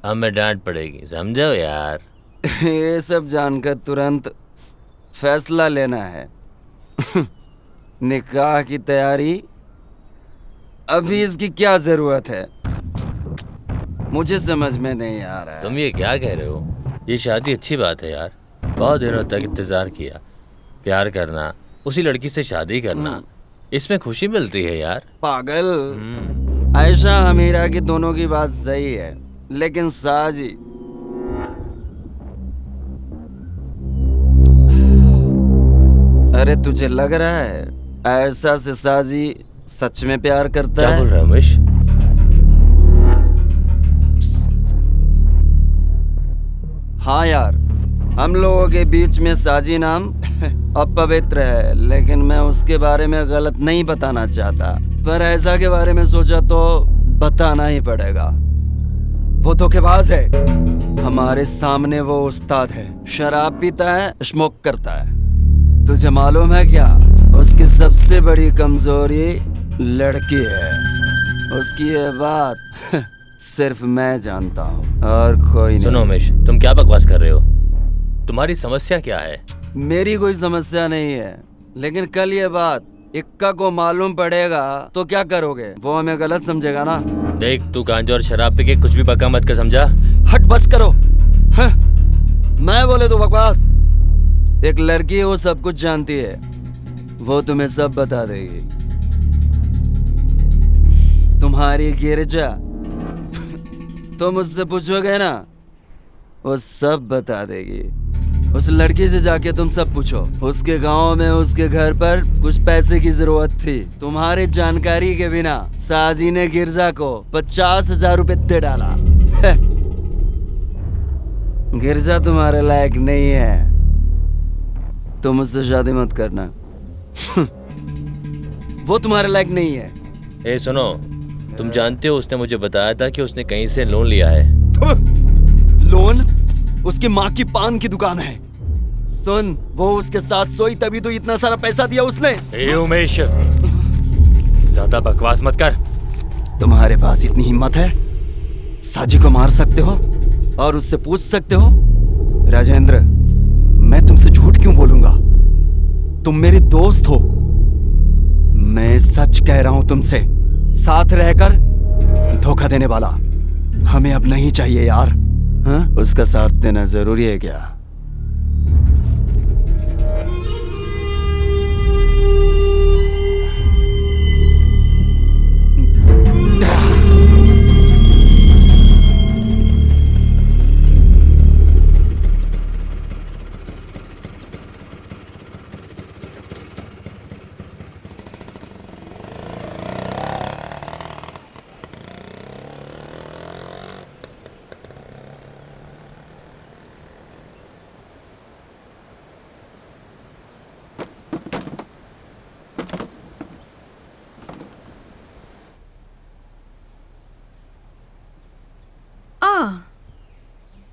हमें डांट पड़ेगी, समझो यार।
ये सब जानकर तुरंत फैसला लेना है। निकाह की तैयारी अभी इसकी क्या जरूरत है? मुझे समझ में नहीं आ रहा है।
तुम ये क्या कह रहे हो? ये शादी अच्छी बात है यार। बहुत दिनों तक इंतजार किया, प्यार करना, उसी लड़की से शादी करना, इसमें खुशी मिलती है यार।
पागल, आयशा अमीरा की दोनों की बात सही है, लेकिन साजी अरे तुझे लग रहा है आयशा से साजी सच में प्यार करता है?
क्या बोल रहा है उमेश?
हाँ यार, हम लोगों के बीच में साजी नाम अपवित्र है, लेकिन मैं उसके बारे में गलत नहीं बताना चाहता। पर ऐसा के बारे में सोचा तो बताना ही पड़ेगा। वो धोखेबाज है। हमारे सामने वो उस्ताद है, शराब पीता है, स्मोक करता है। तुझे मालूम है क्या, उसकी सबसे बड़ी कमजोरी लड़की है। उसकी ये बात सिर्फ मैं जानता हूँ और कोई नहीं।
सुनो उमेश, तुम क्या बकवास कर रहे हो? तुम्हारी समस्या क्या है?
मेरी कोई समस्या नहीं है, लेकिन कल ये बात इक्का को मालूम पड़ेगा तो क्या करोगे? वो हमें गलत समझेगा ना।
देख, तू गांजा और शराब पी के कुछ भी बका मत कर, समझा?
हट, बस करो। मैं बोले तो बकवास। एक लड़की वो सब कुछ जानती है, वो तुम्हें सब बता देगी। तुम्हारी गिरजा तुम उससे पूछोगे ना, वो सब बता देगी। उस लड़की से जाके तुम सब पूछो। उसके गांव में उसके घर पर कुछ पैसे की जरूरत थी। तुम्हारी जानकारी के बिना साजी ने गिरजा को 50,000 रुपए दे डाला। गिरजा तुम्हारे लायक नहीं है, तुम उससे शादी मत करना। वो तुम्हारे लायक नहीं है।
ए सुनो, तुम जानते हो उसने मुझे बताया था कि उसने कहीं से लोन लिया है।
लोन? उसकी माँ की पान की दुकान है। सुन, वो उसके साथ सोई तभी तो इतना सारा पैसा दिया उसने।
ए उमेश, ज्यादा बकवास मत कर।
तुम्हारे पास इतनी हिम्मत है, साजी को मार सकते हो और उससे पूछ सकते हो? राजेंद्र, मैं तुमसे झूठ क्यों बोलूंगा? तुम मेरे दोस्त हो। मैं सच कह रहा हूं तुमसे। साथ रहकर धोखा देने वाला हमें अब नहीं चाहिए यार। हाँ? उसका साथ देना जरूरी है क्या?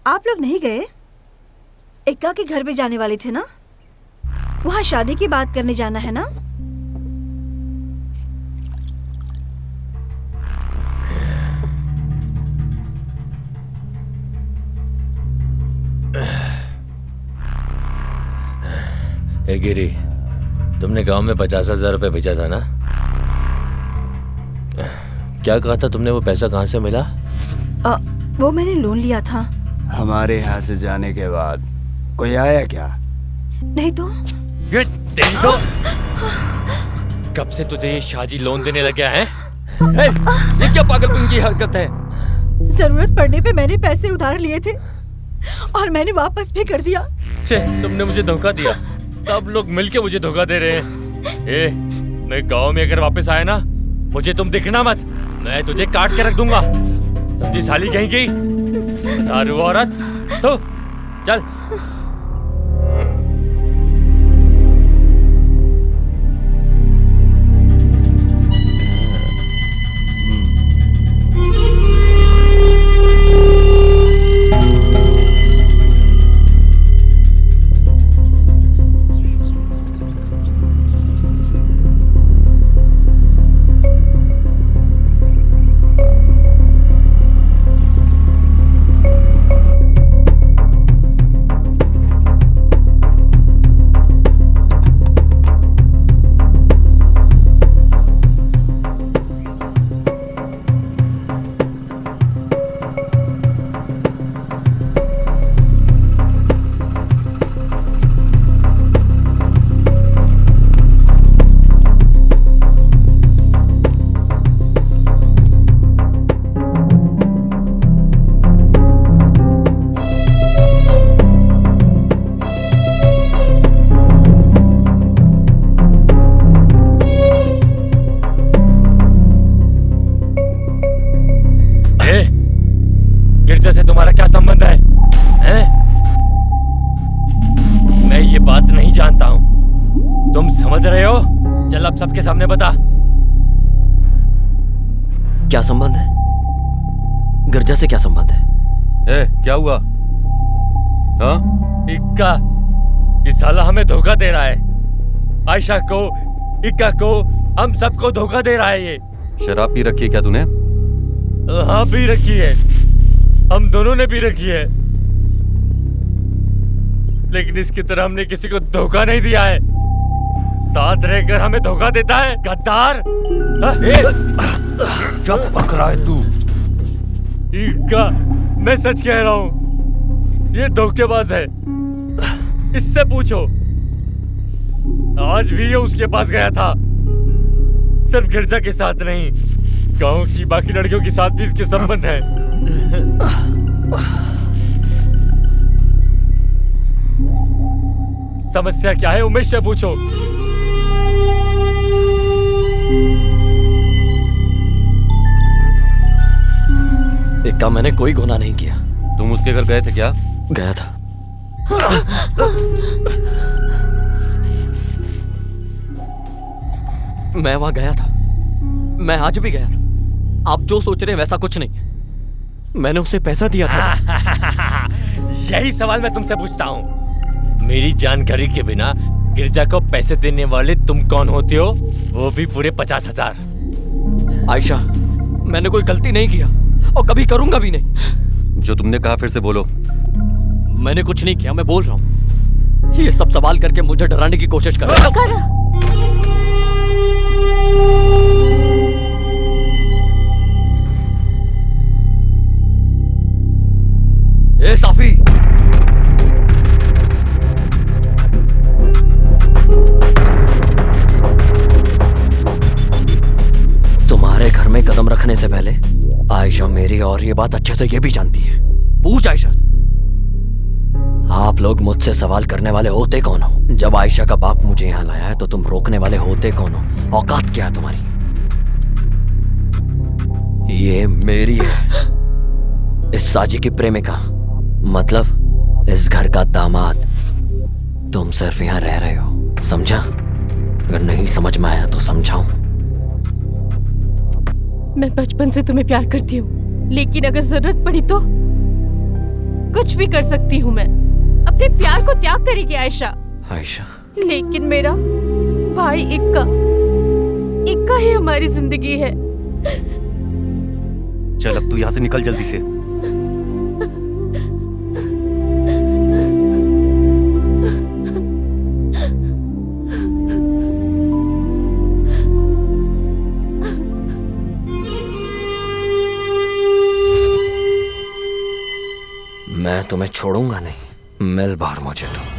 आप लोग नहीं गए? इक्का के घर पे जाने वाले थे ना? वहाँ शादी की बात करने जाना है ना?
हे गिरी, तुमने गांव में 50,000 रुपए भेजा था ना? क्या कहा था तुमने? वो पैसा कहाँ से मिला?
वो मैंने लोन लिया था।
हमारे यहाँ से जाने के बाद कोई आया क्या?
नहीं तो।
ये तो कब से तुझे ये शाजी लोन देने लग गया है?
ये क्या पागलपन की हरकत है?
जरूरत पड़ने पे मैंने पैसे उधार लिए थे और मैंने वापस भी कर दिया।
तुमने मुझे धोखा दिया। सब लोग मिलके मुझे धोखा दे रहे हैं। मैं गांव में अगर वापस आया ना, मुझे तुम दिखना मत। मैं तुझे काट के रख दूंगा। सब्जी साली कहीं गई सारू औरत। तो चल। से तुम्हारा क्या संबंध है? हैं? मैं ये बात नहीं जानता हूं। तुम समझ रहे हो? चल अब सबके सामने बता।
क्या संबंध है? गिरजा से क्या संबंध है?
क्या हुआ? हाँ?
इक्का, ये साला हमें धोखा दे रहा है। आयशा को, इक्का को, हम सबको धोखा दे रहा है ये।
शराब पी रखी है क्या तूने?
हाँ पी रखी है, हम दोनों ने पी रखी है, लेकिन इसकी तरह हमने किसी को धोखा नहीं दिया है। साथ रहकर हमें धोखा देता है, गद्दार।
जब बकरा है तू।
इक्का, मैं सच कह रहा हूँ, ये धोखेबाज है। इससे पूछो, आज भी ये उसके पास गया था। सिर्फ गिरजा के साथ नहीं, गांव की बाकी लड़कियों के साथ भी इसके संबंध है। समस्या क्या है उमेश से पूछो।
इक्का, मैंने कोई गुनाह नहीं किया।
तुम उसके घर गए थे क्या?
गया था। मैं वहां गया था, मैं आज भी गया था। आप जो सोच रहे हैं वैसा कुछ नहीं, मैंने उसे पैसा दिया था।
यही सवाल मैं तुमसे पूछता हूँ। मेरी जानकारी के बिना गिरजा को पैसे देने वाले तुम कौन होते हो? वो भी पूरे 50,000।
आयशा, मैंने कोई गलती नहीं किया और कभी करूंगा भी नहीं।
जो तुमने कहा फिर से बोलो।
मैंने कुछ नहीं किया, मैं बोल रहा हूँ। ये सब सवाल करके मुझे डराने की कोशिश कर रहा है। ए साफी, तुम्हारे घर में कदम रखने से पहले आयशा मेरी और ये बात अच्छे से ये भी जानती है। पूछ आयशा से, आप लोग मुझसे सवाल करने वाले होते कौन हो? जब आयशा का बाप मुझे यहाँ लाया है तो तुम रोकने वाले होते कौन हो? औकात क्या है तुम्हारी? ये मेरी है, इस साजी की प्रेमिका, मतलब इस घर का दामाद। तुम सिर्फ यहाँ रह रहे हो, समझा? अगर नहीं समझ में आया तो समझाऊं।
मैं बचपन से तुम्हें प्यार करती हूँ, लेकिन अगर जरूरत पड़ी तो कुछ भी कर सकती हूँ मैं। अपने प्यार को त्याग करेगी आयशा।
आयशा,
लेकिन मेरा भाई इक्का ही हमारी जिंदगी है।
चल अब तू यहाँ से निकल जल्दी से।
मैं तुम्हें छोड़ूंगा नहीं, मिल बाहर मुझे तो।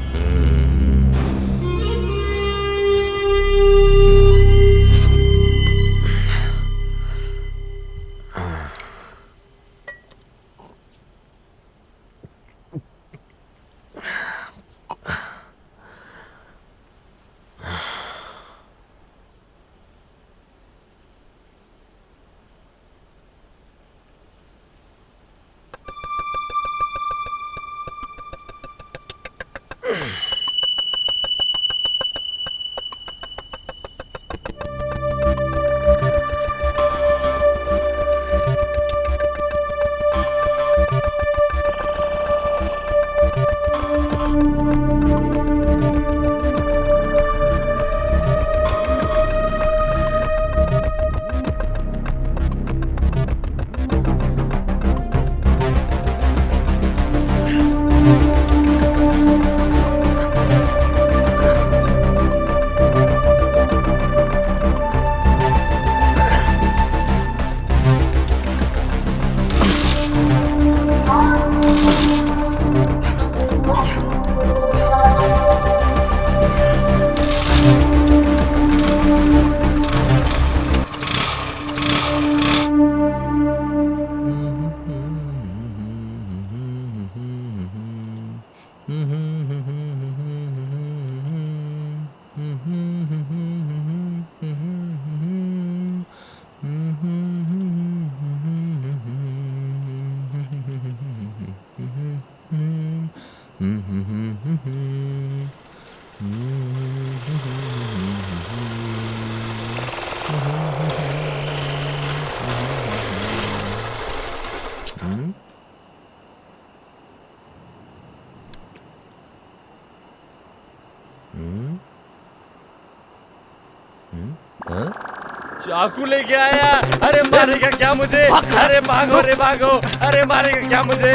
चाकू लेके आया। अरे मारेगा क्या मुझे? अरे भागो रे भागो। अरे मारेगा क्या मुझे?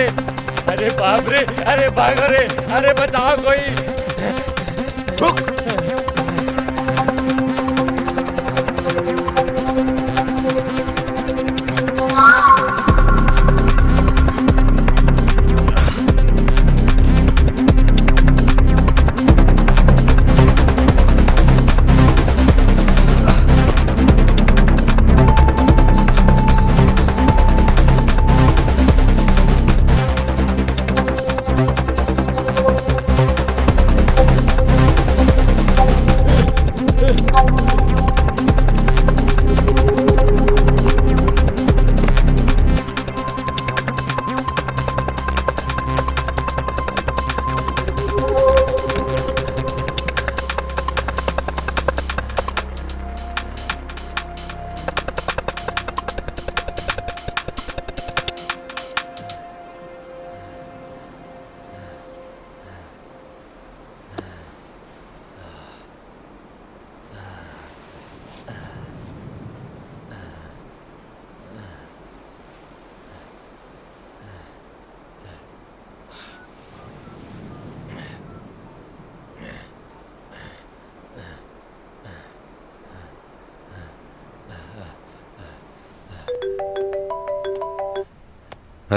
अरे बाप रे, अरे भागो रे, अरे बचाओ कोई।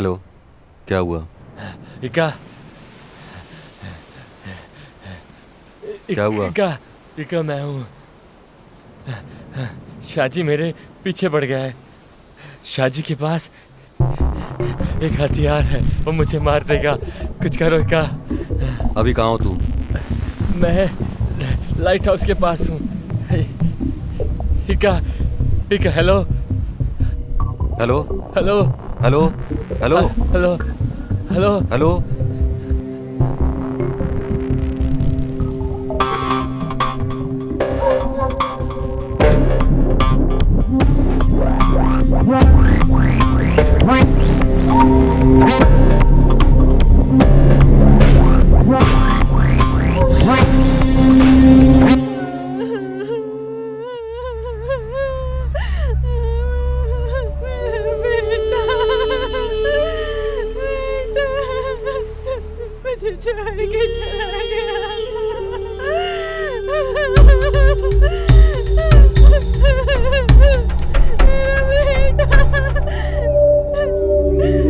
हेलो, क्या हुआ?
इका
क्या हुआ?
इका मैं हूँ। शाहजी मेरे पीछे पड़ गया है। शाहजी के पास एक हथियार है, वो मुझे मार देगा। कुछ करो इका।
अभी कहाँ हो तू?
मैं लाइट हाउस के पास हूँ। इका hello
hello
hello
hello hello
hello hello
hello.
मुझे छोड़ के चला गया। मेरे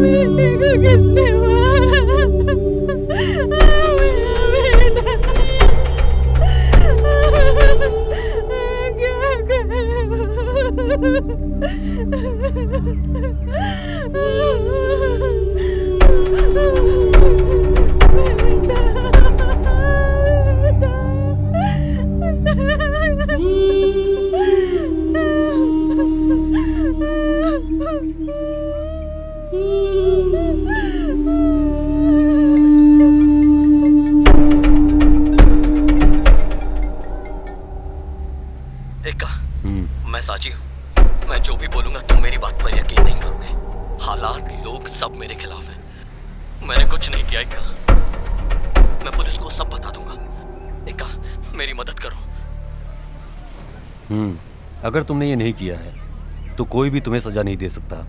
बेटे को किसने मारा? मेरा बेटा क्या
मैं साची हूँ। मैं जो भी बोलूंगा तुम मेरी बात पर यकीन नहीं करोगे। हालात, लोग सब मेरे खिलाफ हैं। मैंने कुछ नहीं किया इक्का। मैं पुलिस को सब बता दूंगा। इक्का, मेरी मदद करो।
अगर तुमने ये नहीं किया है तो कोई भी तुम्हें सजा नहीं दे सकता,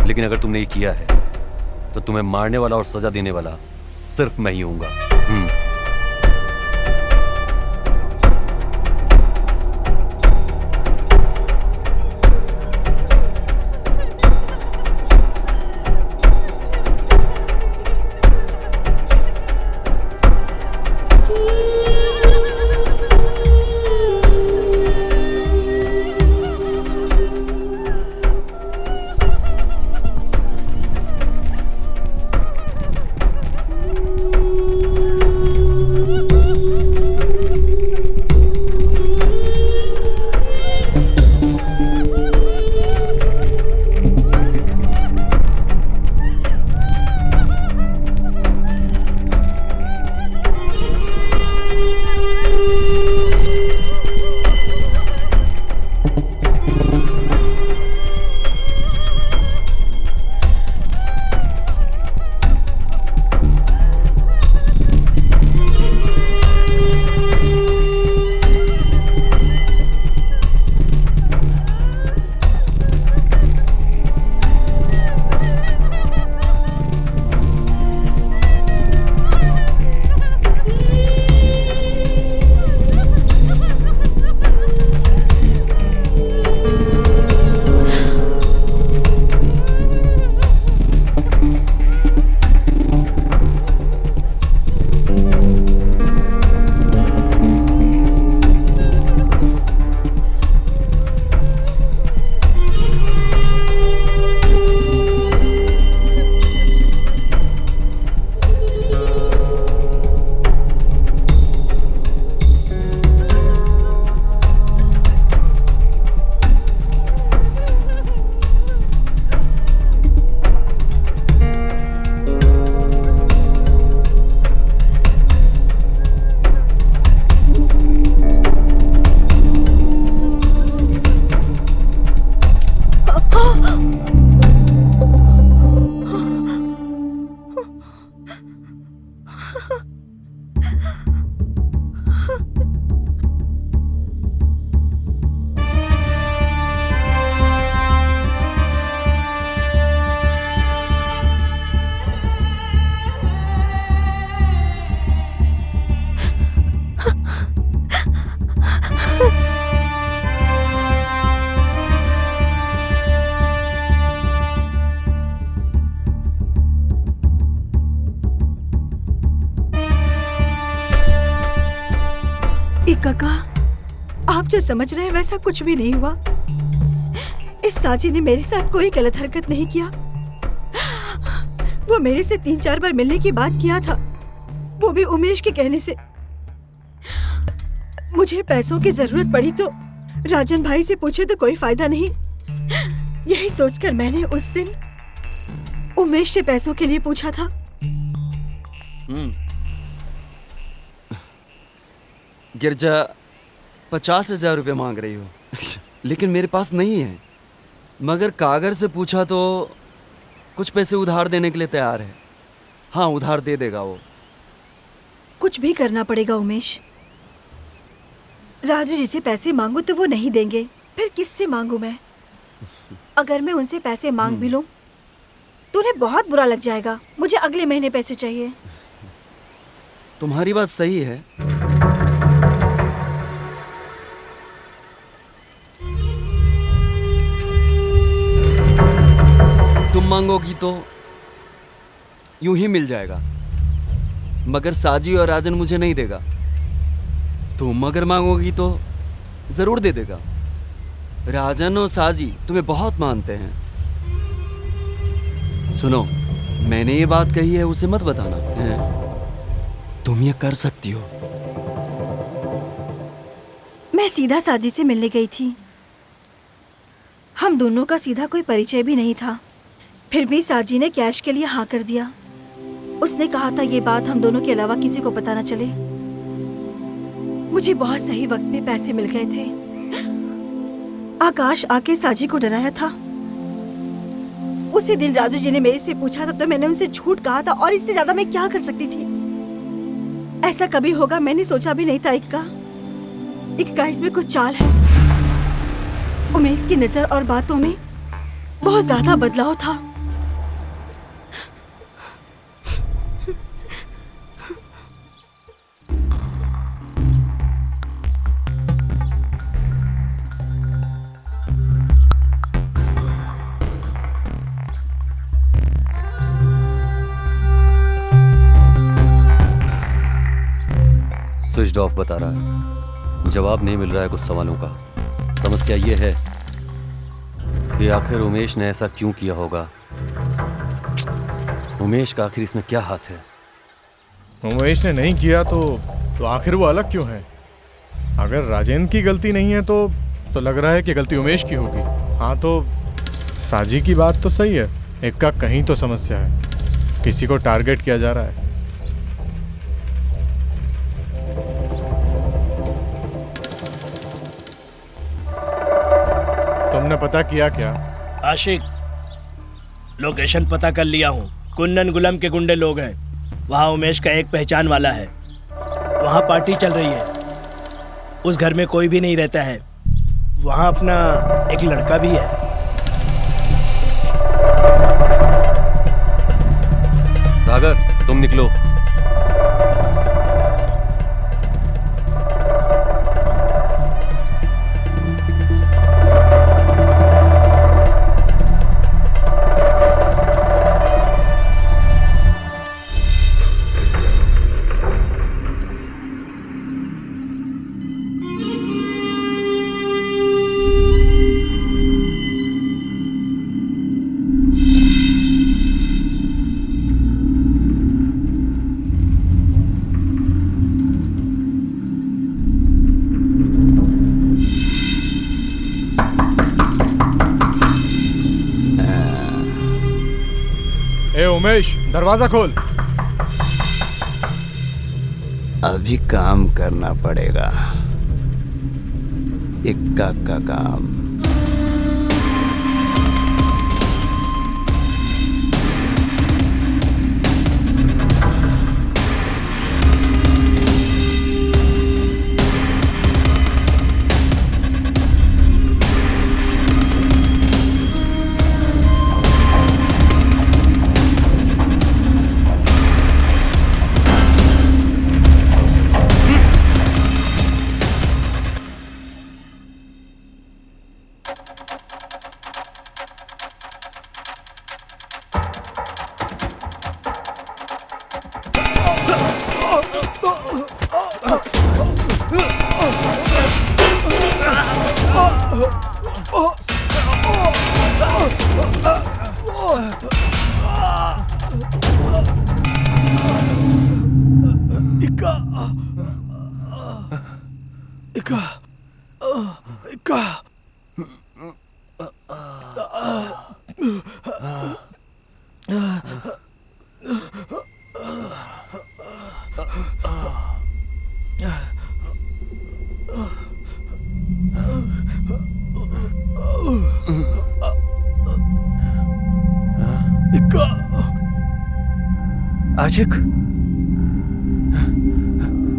लेकिन अगर तुमने ये किया है तो तुम्हें मारने वाला और सजा देने वाला सिर्फ मैं ही हूँगा।
काका, आप जो समझ रहे हैं वैसा कुछ भी नहीं हुआ। इस साजी ने मेरे साथ कोई गलत हरकत नहीं किया। वो मेरे से 3-4 बार मिलने की बात किया था, वो भी उमेश के कहने से। मुझे पैसों की जरूरत पड़ी तो राजन भाई से पूछे तो कोई फायदा नहीं। यही सोचकर मैंने उस दिन उमेश से पैसों के लिए पूछा था।
गिरजा 50,000 रुपये मांग रही हो लेकिन मेरे पास नहीं है। मगर कागर से पूछा तो कुछ पैसे उधार देने के लिए तैयार है। हाँ, उधार दे देगा वो।
कुछ भी करना पड़ेगा उमेश। राजू जी से पैसे मांगू तो वो नहीं देंगे, फिर किससे मांगू मैं? अगर मैं उनसे पैसे मांग भी लूं तो उन्हें बहुत बुरा लग जाएगा। मुझे अगले महीने पैसे चाहिए।
तुम्हारी बात सही है। तुम मांगोगी तो यूं ही मिल जाएगा, मगर साजी और राजन मुझे नहीं देगा। तुम अगर मांगोगी तो जरूर दे देगा। राजन और साजी तुम्हें बहुत मानते हैं। सुनो, मैंने ये बात कही है उसे मत बताना है? तुम ये कर सकती हो।
मैं सीधा साजी से मिलने गई थी। हम दोनों का सीधा कोई परिचय भी नहीं था, फिर भी साजी ने कैश के लिए हाँ कर दिया। उसने कहा था ये बात हम दोनों के अलावा किसी को पता न चले। मुझे बहुत सही वक्त पे पैसे मिल गए थे। आकाश आके साजी को डराया था। उसी दिन राजू जी ने मेरे से पूछा था तो मैंने उनसे झूठ कहा था, और इससे ज्यादा मैं क्या कर सकती थी? ऐसा कभी होगा मैंने सोचा भी नहीं था। इक्का इसमें कुछ चाल है। उमेश की नजर और बातों में बहुत ज्यादा बदलाव था।
स्विच ऑफ बता रहा है। जवाब नहीं मिल रहा है कुछ सवालों का। समस्या ये है कि आखिर उमेश ने ऐसा क्यों किया होगा। उमेश का आखिर इसमें क्या हाथ है?
उमेश ने नहीं किया तो आखिर वो अलग क्यों है? अगर राजेंद्र की गलती नहीं है तो लग रहा है कि गलती उमेश की होगी। हाँ, तो साजी की बात तो सही है। इक्का कहीं तो समस्या है, किसी को टारगेट किया जा रहा है। तुमने पता किया क्या?
आशिक, लोकेशन पता कर लिया हूँ। कुन्नन गुलम के गुंडे लोग हैं। वहाँ उमेश का एक पहचान वाला है। वहाँ पार्टी चल रही है। उस घर में कोई भी नहीं रहता है। वहाँ अपना एक लड़का भी है।
सागर, तुम निकलो।
उमेश, दरवाजा खोल।
अभी काम करना पड़ेगा, इक्का का काम।
इक्का, इक्का। इक्का।
आशिक,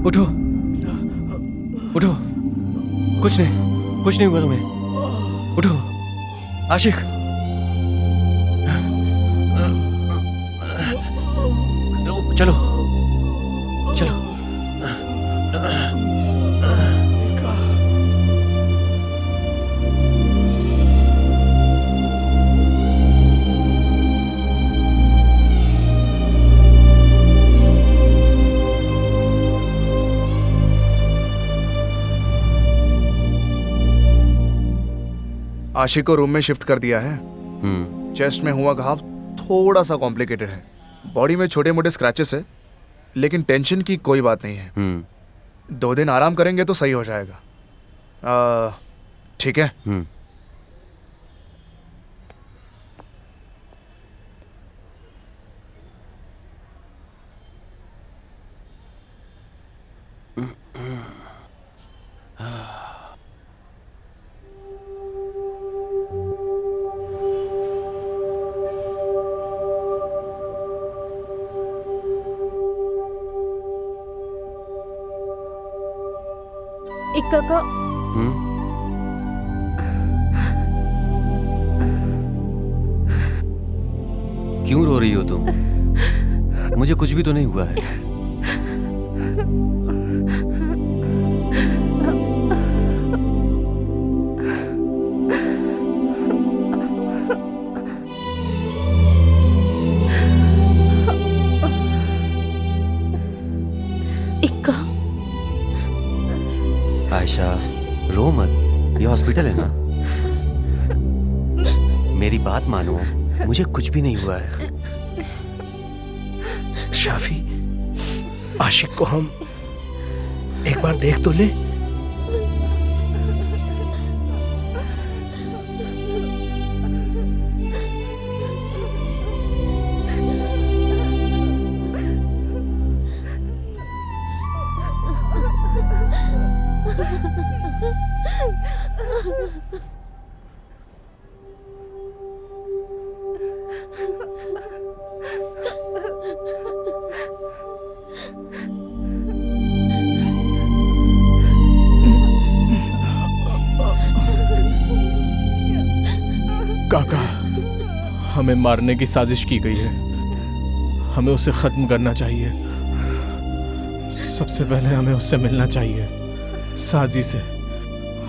उठो उठो, कुछ नहीं हुआ तुम्हें, उठो आशिक। चलो चलो।
आशिक को रूम में शिफ्ट कर दिया है। चेस्ट में हुआ घाव थोड़ा सा कॉम्प्लिकेटेड है। बॉडी में छोटे मोटे स्क्रैचेस है, लेकिन टेंशन की कोई बात नहीं है। 2 दिन आराम करेंगे तो सही हो जाएगा। ठीक है।
इक्का को
क्यों रो रही हो तुम? मुझे कुछ भी तो नहीं हुआ है। आयशा, रो मत, ये हॉस्पिटल है ना। मेरी बात मानो, मुझे कुछ भी नहीं हुआ है।
शाफी, आशिक को हम एक बार देख तो ले।
काका, हमें मारने की साजिश की गई है। हमें उसे खत्म करना चाहिए। सबसे पहले हमें उससे मिलना चाहिए, साजी से,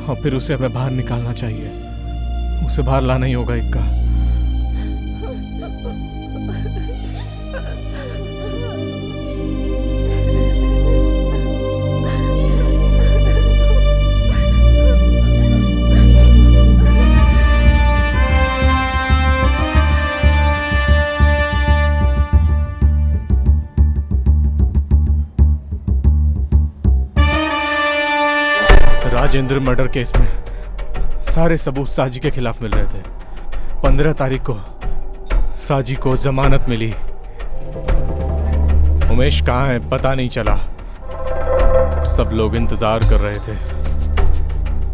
और फिर उसे हमें बाहर निकालना चाहिए। उसे बाहर लाना ही होगा इक्का। राजेंद्र मर्डर केस में सारे सबूत साजी के खिलाफ मिल रहे थे। 15 तारीख को साजी को जमानत मिली। उमेश कहाँ है पता नहीं चला। सब लोग इंतजार कर रहे थे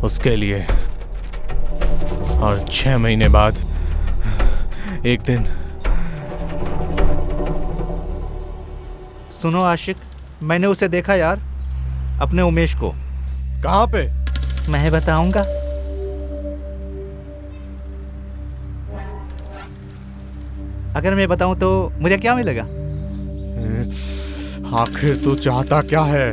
उसके लिए। और 6 महीने बाद एक दिन।
सुनो आशिक, मैंने उसे देखा यार, अपने उमेश को।
कहाँ पे?
मैं बताऊंगा। अगर मैं बताऊं तो मुझे क्या मिलेगा?
आखिर तू चाहता क्या है?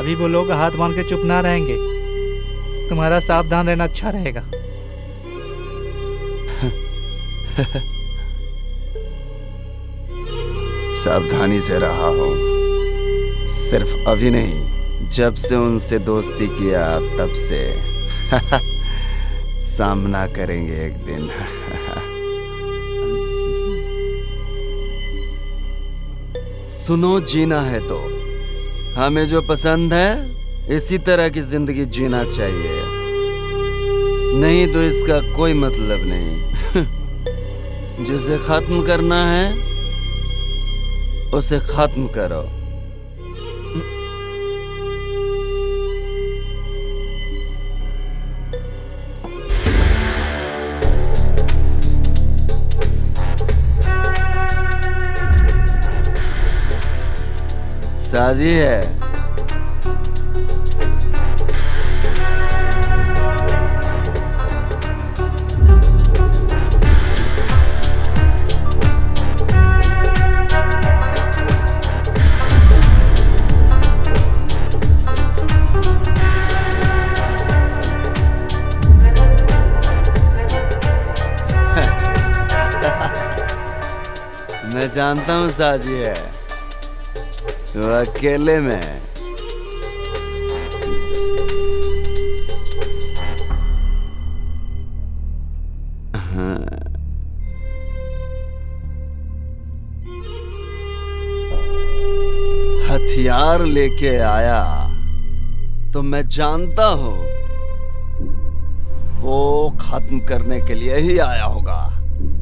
अभी वो लोग हाथ बांध के चुप ना रहेंगे। तुम्हारा सावधान रहना अच्छा रहेगा।
सावधानी से रहा हूँ, सिर्फ अभी नहीं, जब से उनसे दोस्ती किया तब से। सामना करेंगे एक दिन। सुनो, जीना है तो हमें जो पसंद है इसी तरह की जिंदगी जीना चाहिए, नहीं तो इसका कोई मतलब नहीं। जिसे खत्म करना है उसे खत्म करो। साजी है। मैं जानता हूँ साजी है, वो अकेले में। हथियार लेके आया तो मैं जानता हूं वो खत्म करने के लिए ही आया होगा।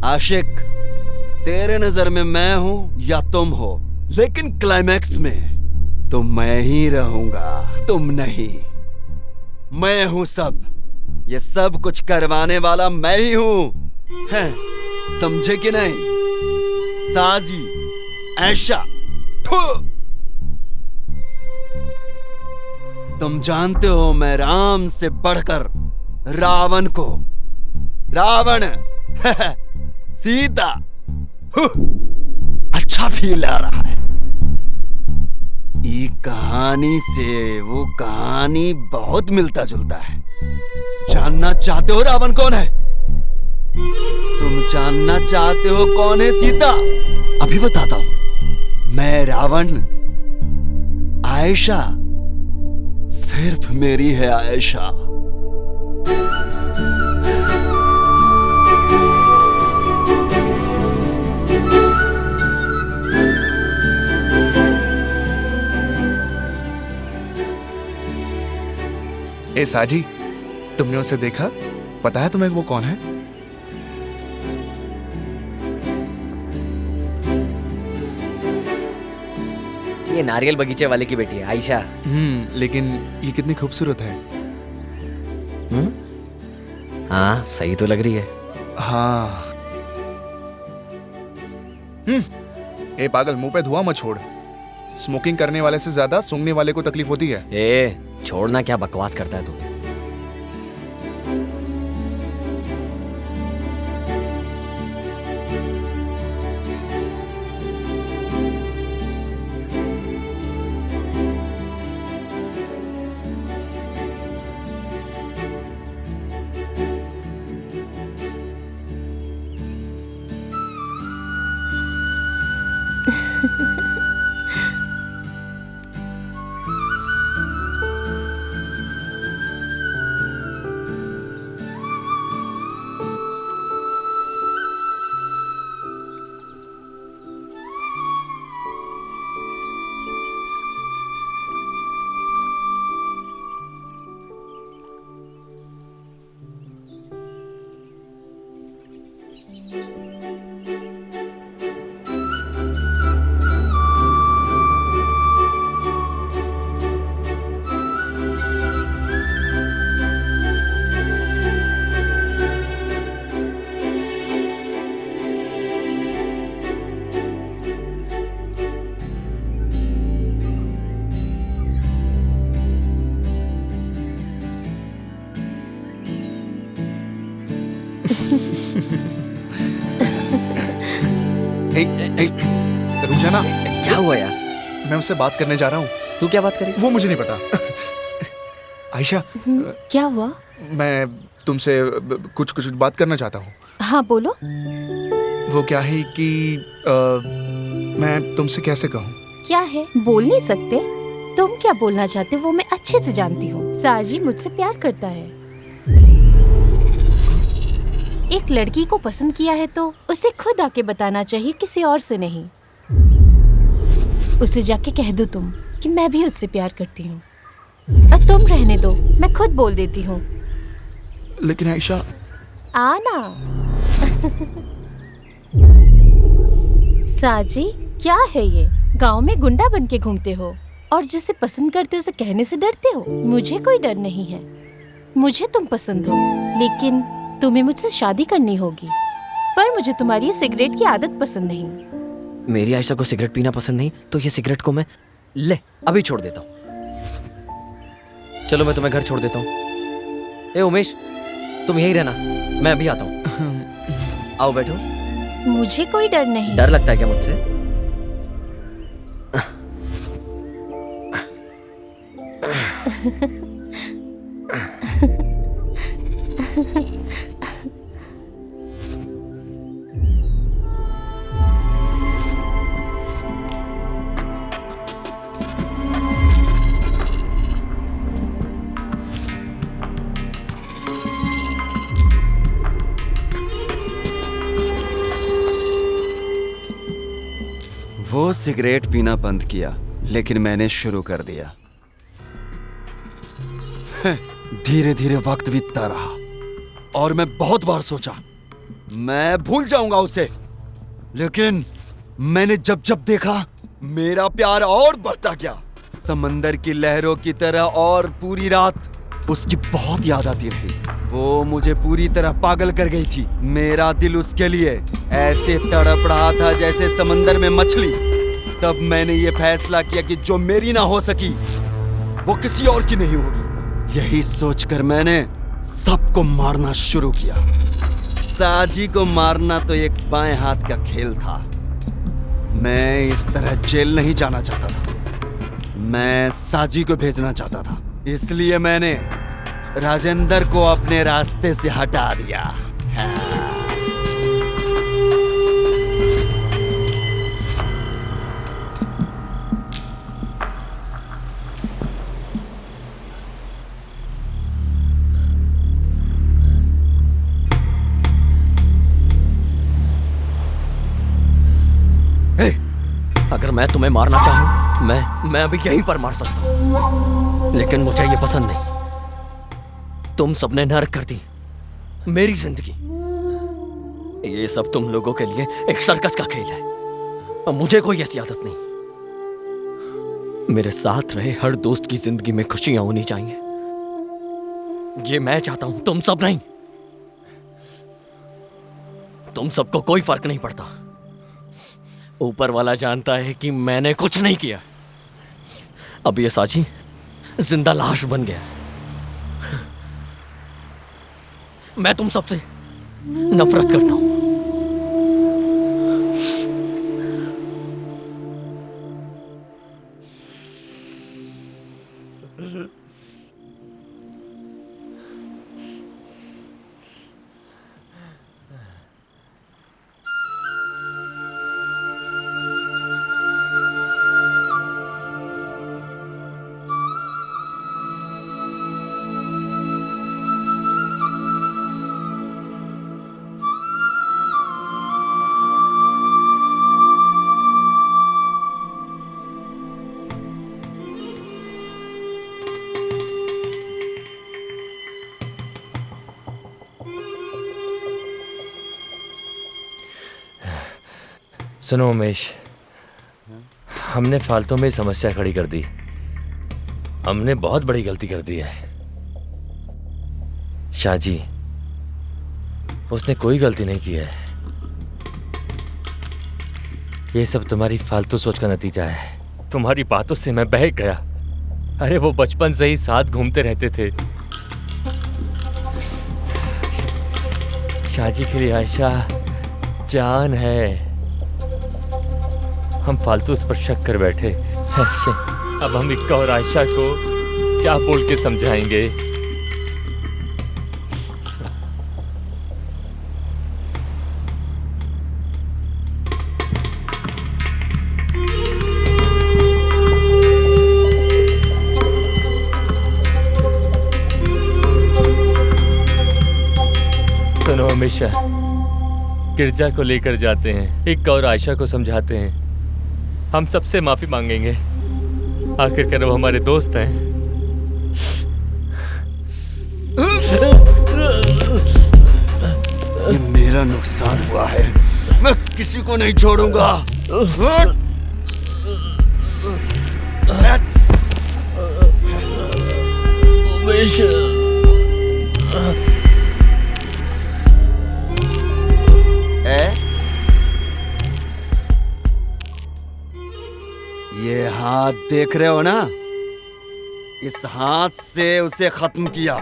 आशिक, तेरे नजर में मैं हूं या तुम हो, लेकिन क्लाइमैक्स में तो मैं ही रहूंगा, तुम नहीं। मैं हूं सब, ये सब कुछ करवाने वाला मैं ही हूं। हैं, समझे कि नहीं? साजी, ऐशा, तुम जानते हो मैं राम से बढ़कर रावण को, रावण सीता, अच्छा फील आ रहा है। ये कहानी से वो कहानी बहुत मिलता जुलता है। जानना चाहते हो रावण कौन है? तुम जानना चाहते हो कौन है सीता? अभी बताता हूं। मैं रावण, आयशा सिर्फ मेरी है आयशा।
ए साजी, तुमने उसे देखा? पता है तुम्हें वो कौन है?
ये नारियल बगीचे वाले की बेटी है, आयशा।
लेकिन ये कितनी खूबसूरत है।
हाँ, सही तो लग रही है।
हाँ। ए पागल, मुंह पे धुआं मत छोड़। स्मोकिंग करने वाले से ज्यादा सूंघने वाले को तकलीफ होती है।
ए, छोड़ना, क्या बकवास करता है तू?
रुक जाना।
क्या हुआ यार?
मैं उससे बात करने जा रहा हूँ।
तू क्या बात करी?
वो मुझे नहीं पता। आयशा,
क्या हुआ?
मैं तुमसे कुछ कुछ बात करना चाहता हूँ।
हाँ बोलो।
वो क्या है कि मैं तुमसे कैसे कहूँ?
क्या है? बोल नहीं सकते? तुम क्या बोलना चाहते वो मैं अच्छे से जानती हूँ। साजी मुझसे प्यार करता है। एक लड़की को पसंद किया है तो उसे खुद आके बताना चाहिए, किसी और से नहीं। उसे जाके कह दो तुम कि मैं भी उससे प्यार करती हूँ। अब तुम रहने दो, मैं खुद बोल देती हूँ।
लेकिन आयशा,
आना। साजी, क्या है ये? गांव में गुंडा बन के घूमते हो और जिसे पसंद करते हो उसे कहने से डरते हो। मुझे कोई डर नहीं है। मुझे तुम पसंद हो, लेकिन तुम्हें मुझसे शादी करनी होगी। पर मुझे तुम्हारी ये सिगरेट की आदत पसंद नहीं।
मेरी आयशा को सिगरेट पीना पसंद नहीं तो ये सिगरेट को मैं अभी छोड़ देता हूँ। चलो मैं तुम्हें घर छोड़ देता हूँ। ए उमेश, तुम यहीं रहना, मैं अभी आता हूँ। आओ बैठो।
मुझे कोई डर नहीं।
डर लगता है क्या मुझसे?
वो सिगरेट पीना बंद किया, लेकिन मैंने शुरू कर दिया। धीरे धीरे वक्त बीतता रहा और मैं बहुत बार सोचा मैं भूल जाऊंगा उसे, लेकिन मैंने जब जब देखा मेरा प्यार और बढ़ता गया, समंदर की लहरों की तरह। और पूरी रात उसकी बहुत याद आती रही। वो मुझे पूरी तरह पागल कर गई थी। मेरा दिल उसके लिए ऐसे तड़प रहा था जैसे समंदर में मछली। तब मैंने ये फैसला किया कि जो मेरी ना हो सकी वो किसी और की नहीं होगी। यही सोचकर मैंने सबको मारना शुरू किया। साजी को मारना तो एक बाएं हाथ का खेल था। मैं इस तरह जेल नहीं जाना चाहता था। मैं साजी को भेजना चाहता था, इसलिए मैंने राजेंद्र को अपने रास्ते से हटा दिया।
अगर मैं तुम्हें मारना चाहूं, मैं अभी यहीं पर मार सकता हूं, लेकिन मुझे ये पसंद नहीं। तुम सबने नरक कर दी मेरी जिंदगी। ये सब तुम लोगों के लिए एक सर्कस का खेल है और मुझे कोई ऐसी आदत नहीं। मेरे साथ रहे हर दोस्त की जिंदगी में खुशियां होनी चाहिए। ये मैं चाहता हूं, तुम सब नहीं। तुम सबको कोई फर्क नहीं पड़ता। ऊपर वाला जानता है कि मैंने कुछ नहीं किया। अब ये साजी जिंदा लाश बन गया। मैं तुम सबसे नफरत करता हूं।
सुनो उमेश, हमने फालतू में समस्या खड़ी कर दी। हमने बहुत बड़ी गलती कर दी है। शाहजी, उसने कोई गलती नहीं की है। ये सब तुम्हारी फालतू सोच का नतीजा है। तुम्हारी बातों से मैं बहक गया। अरे वो बचपन से ही साथ घूमते रहते थे। शाहजी के लिए आयशा जान है। हम फालतू उस पर शक कर बैठे। अब हम इक्का और आयशा को क्या बोल के समझाएंगे? सुनो, हमेशा गिरजा को लेकर जाते हैं, इक्का और आयशा को समझाते हैं, हम सबसे माफी मांगेंगे। आखिरकार वो हमारे दोस्त हैं।
ये मेरा नुकसान हुआ है, मैं किसी को नहीं छोड़ूंगा। ये हाथ देख रहे हो ना, इस हाथ से उसे खत्म किया।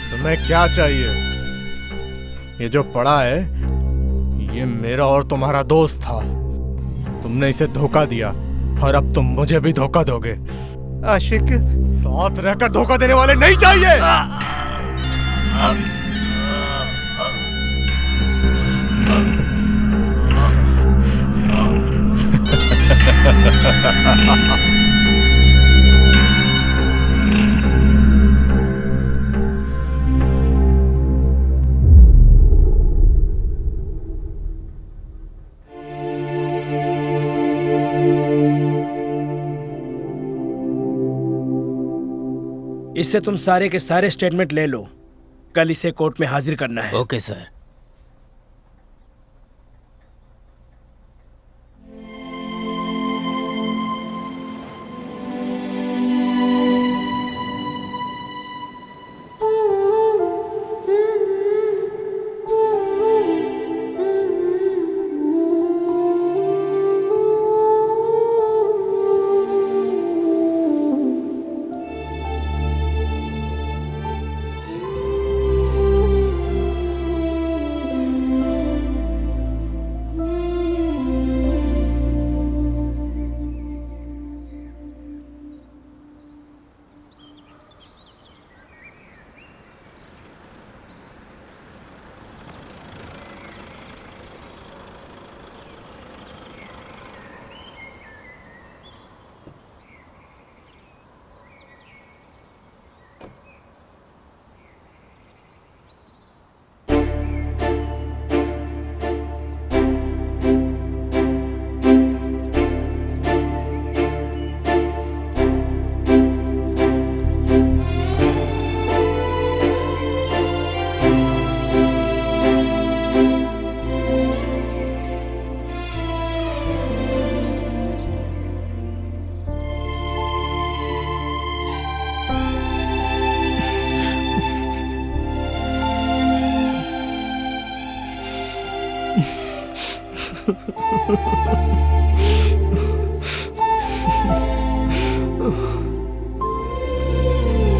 तुम्हें क्या चाहिए? ये जो पड़ा है ये मेरा और तुम्हारा दोस्त था। तुमने इसे धोखा दिया और अब तुम मुझे भी धोखा दोगे। आशिक, साथ रहकर धोखा देने वाले नहीं चाहिए।
इससे तुम सारे के सारे स्टेटमेंट ले लो, कल इसे कोर्ट में हाजिर करना है।
Okay sir.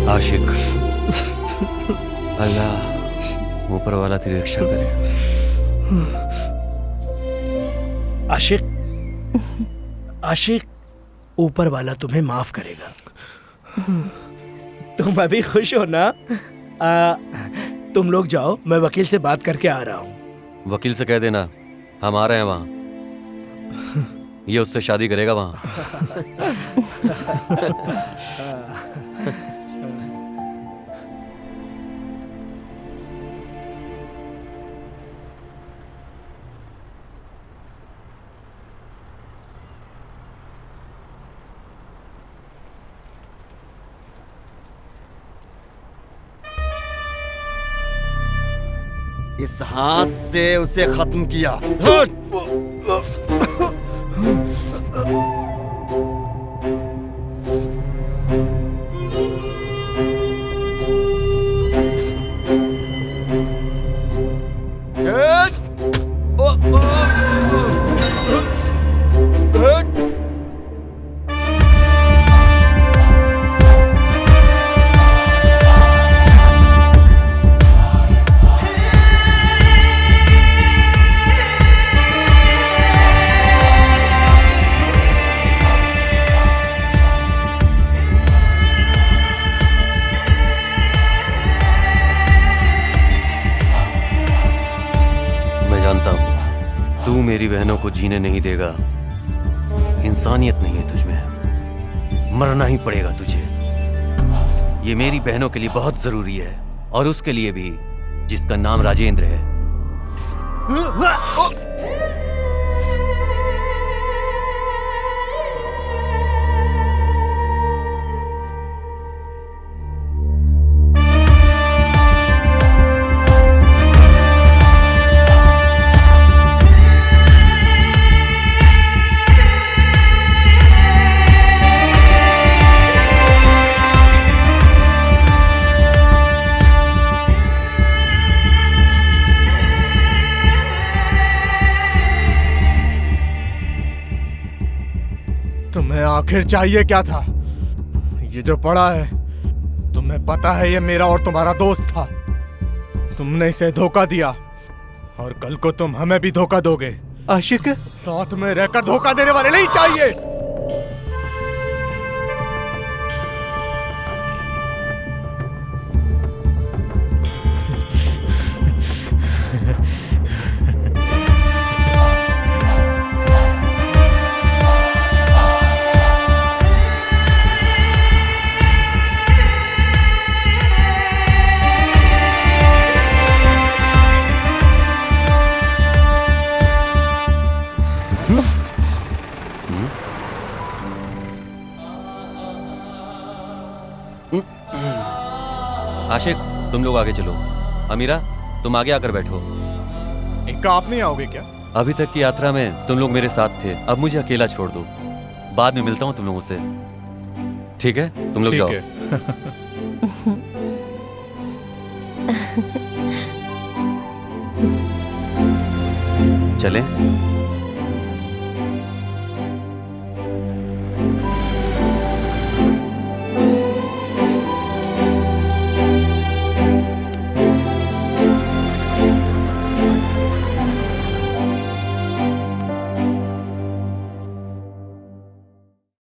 आशिक, अल्लाह ऊपर वाला तेरी रक्षा करे।
आशिक, आशिक, ऊपर वाला तुम्हें माफ करेगा। तुम अभी खुश हो ना? तुम लोग जाओ, मैं वकील से बात करके आ रहा हूँ।
वकील से कह देना हम आ रहे हैं वहां। ये उससे शादी करेगा वहां।
इस हाथ से उसे खत्म किया।
मेरी बहनों को जीने नहीं देगा। इंसानियत नहीं है तुझमें, मरना ही पड़ेगा तुझे। ये मेरी बहनों के लिए बहुत जरूरी है, और उसके लिए भी जिसका नाम राजेंद्र है।
तुम्हें आखिर चाहिए क्या था? ये जो पड़ा है, तुम्हें पता है ये मेरा और तुम्हारा दोस्त था। तुमने इसे धोखा दिया और कल को तुम हमें भी धोखा दोगे।
आशिक,
साथ में रहकर धोखा देने वाले नहीं चाहिए।
आशिक, तुम लोग आगे चलो। अमीरा, तुम आगे आकर बैठो।
इनका आप नहीं आओगे क्या?
अभी तक की यात्रा में तुम लोग मेरे साथ थे, अब मुझे अकेला छोड़ दो। बाद में मिलता हूँ तुम लोगों से, ठीक है? तुम लोग जाओ। चलें?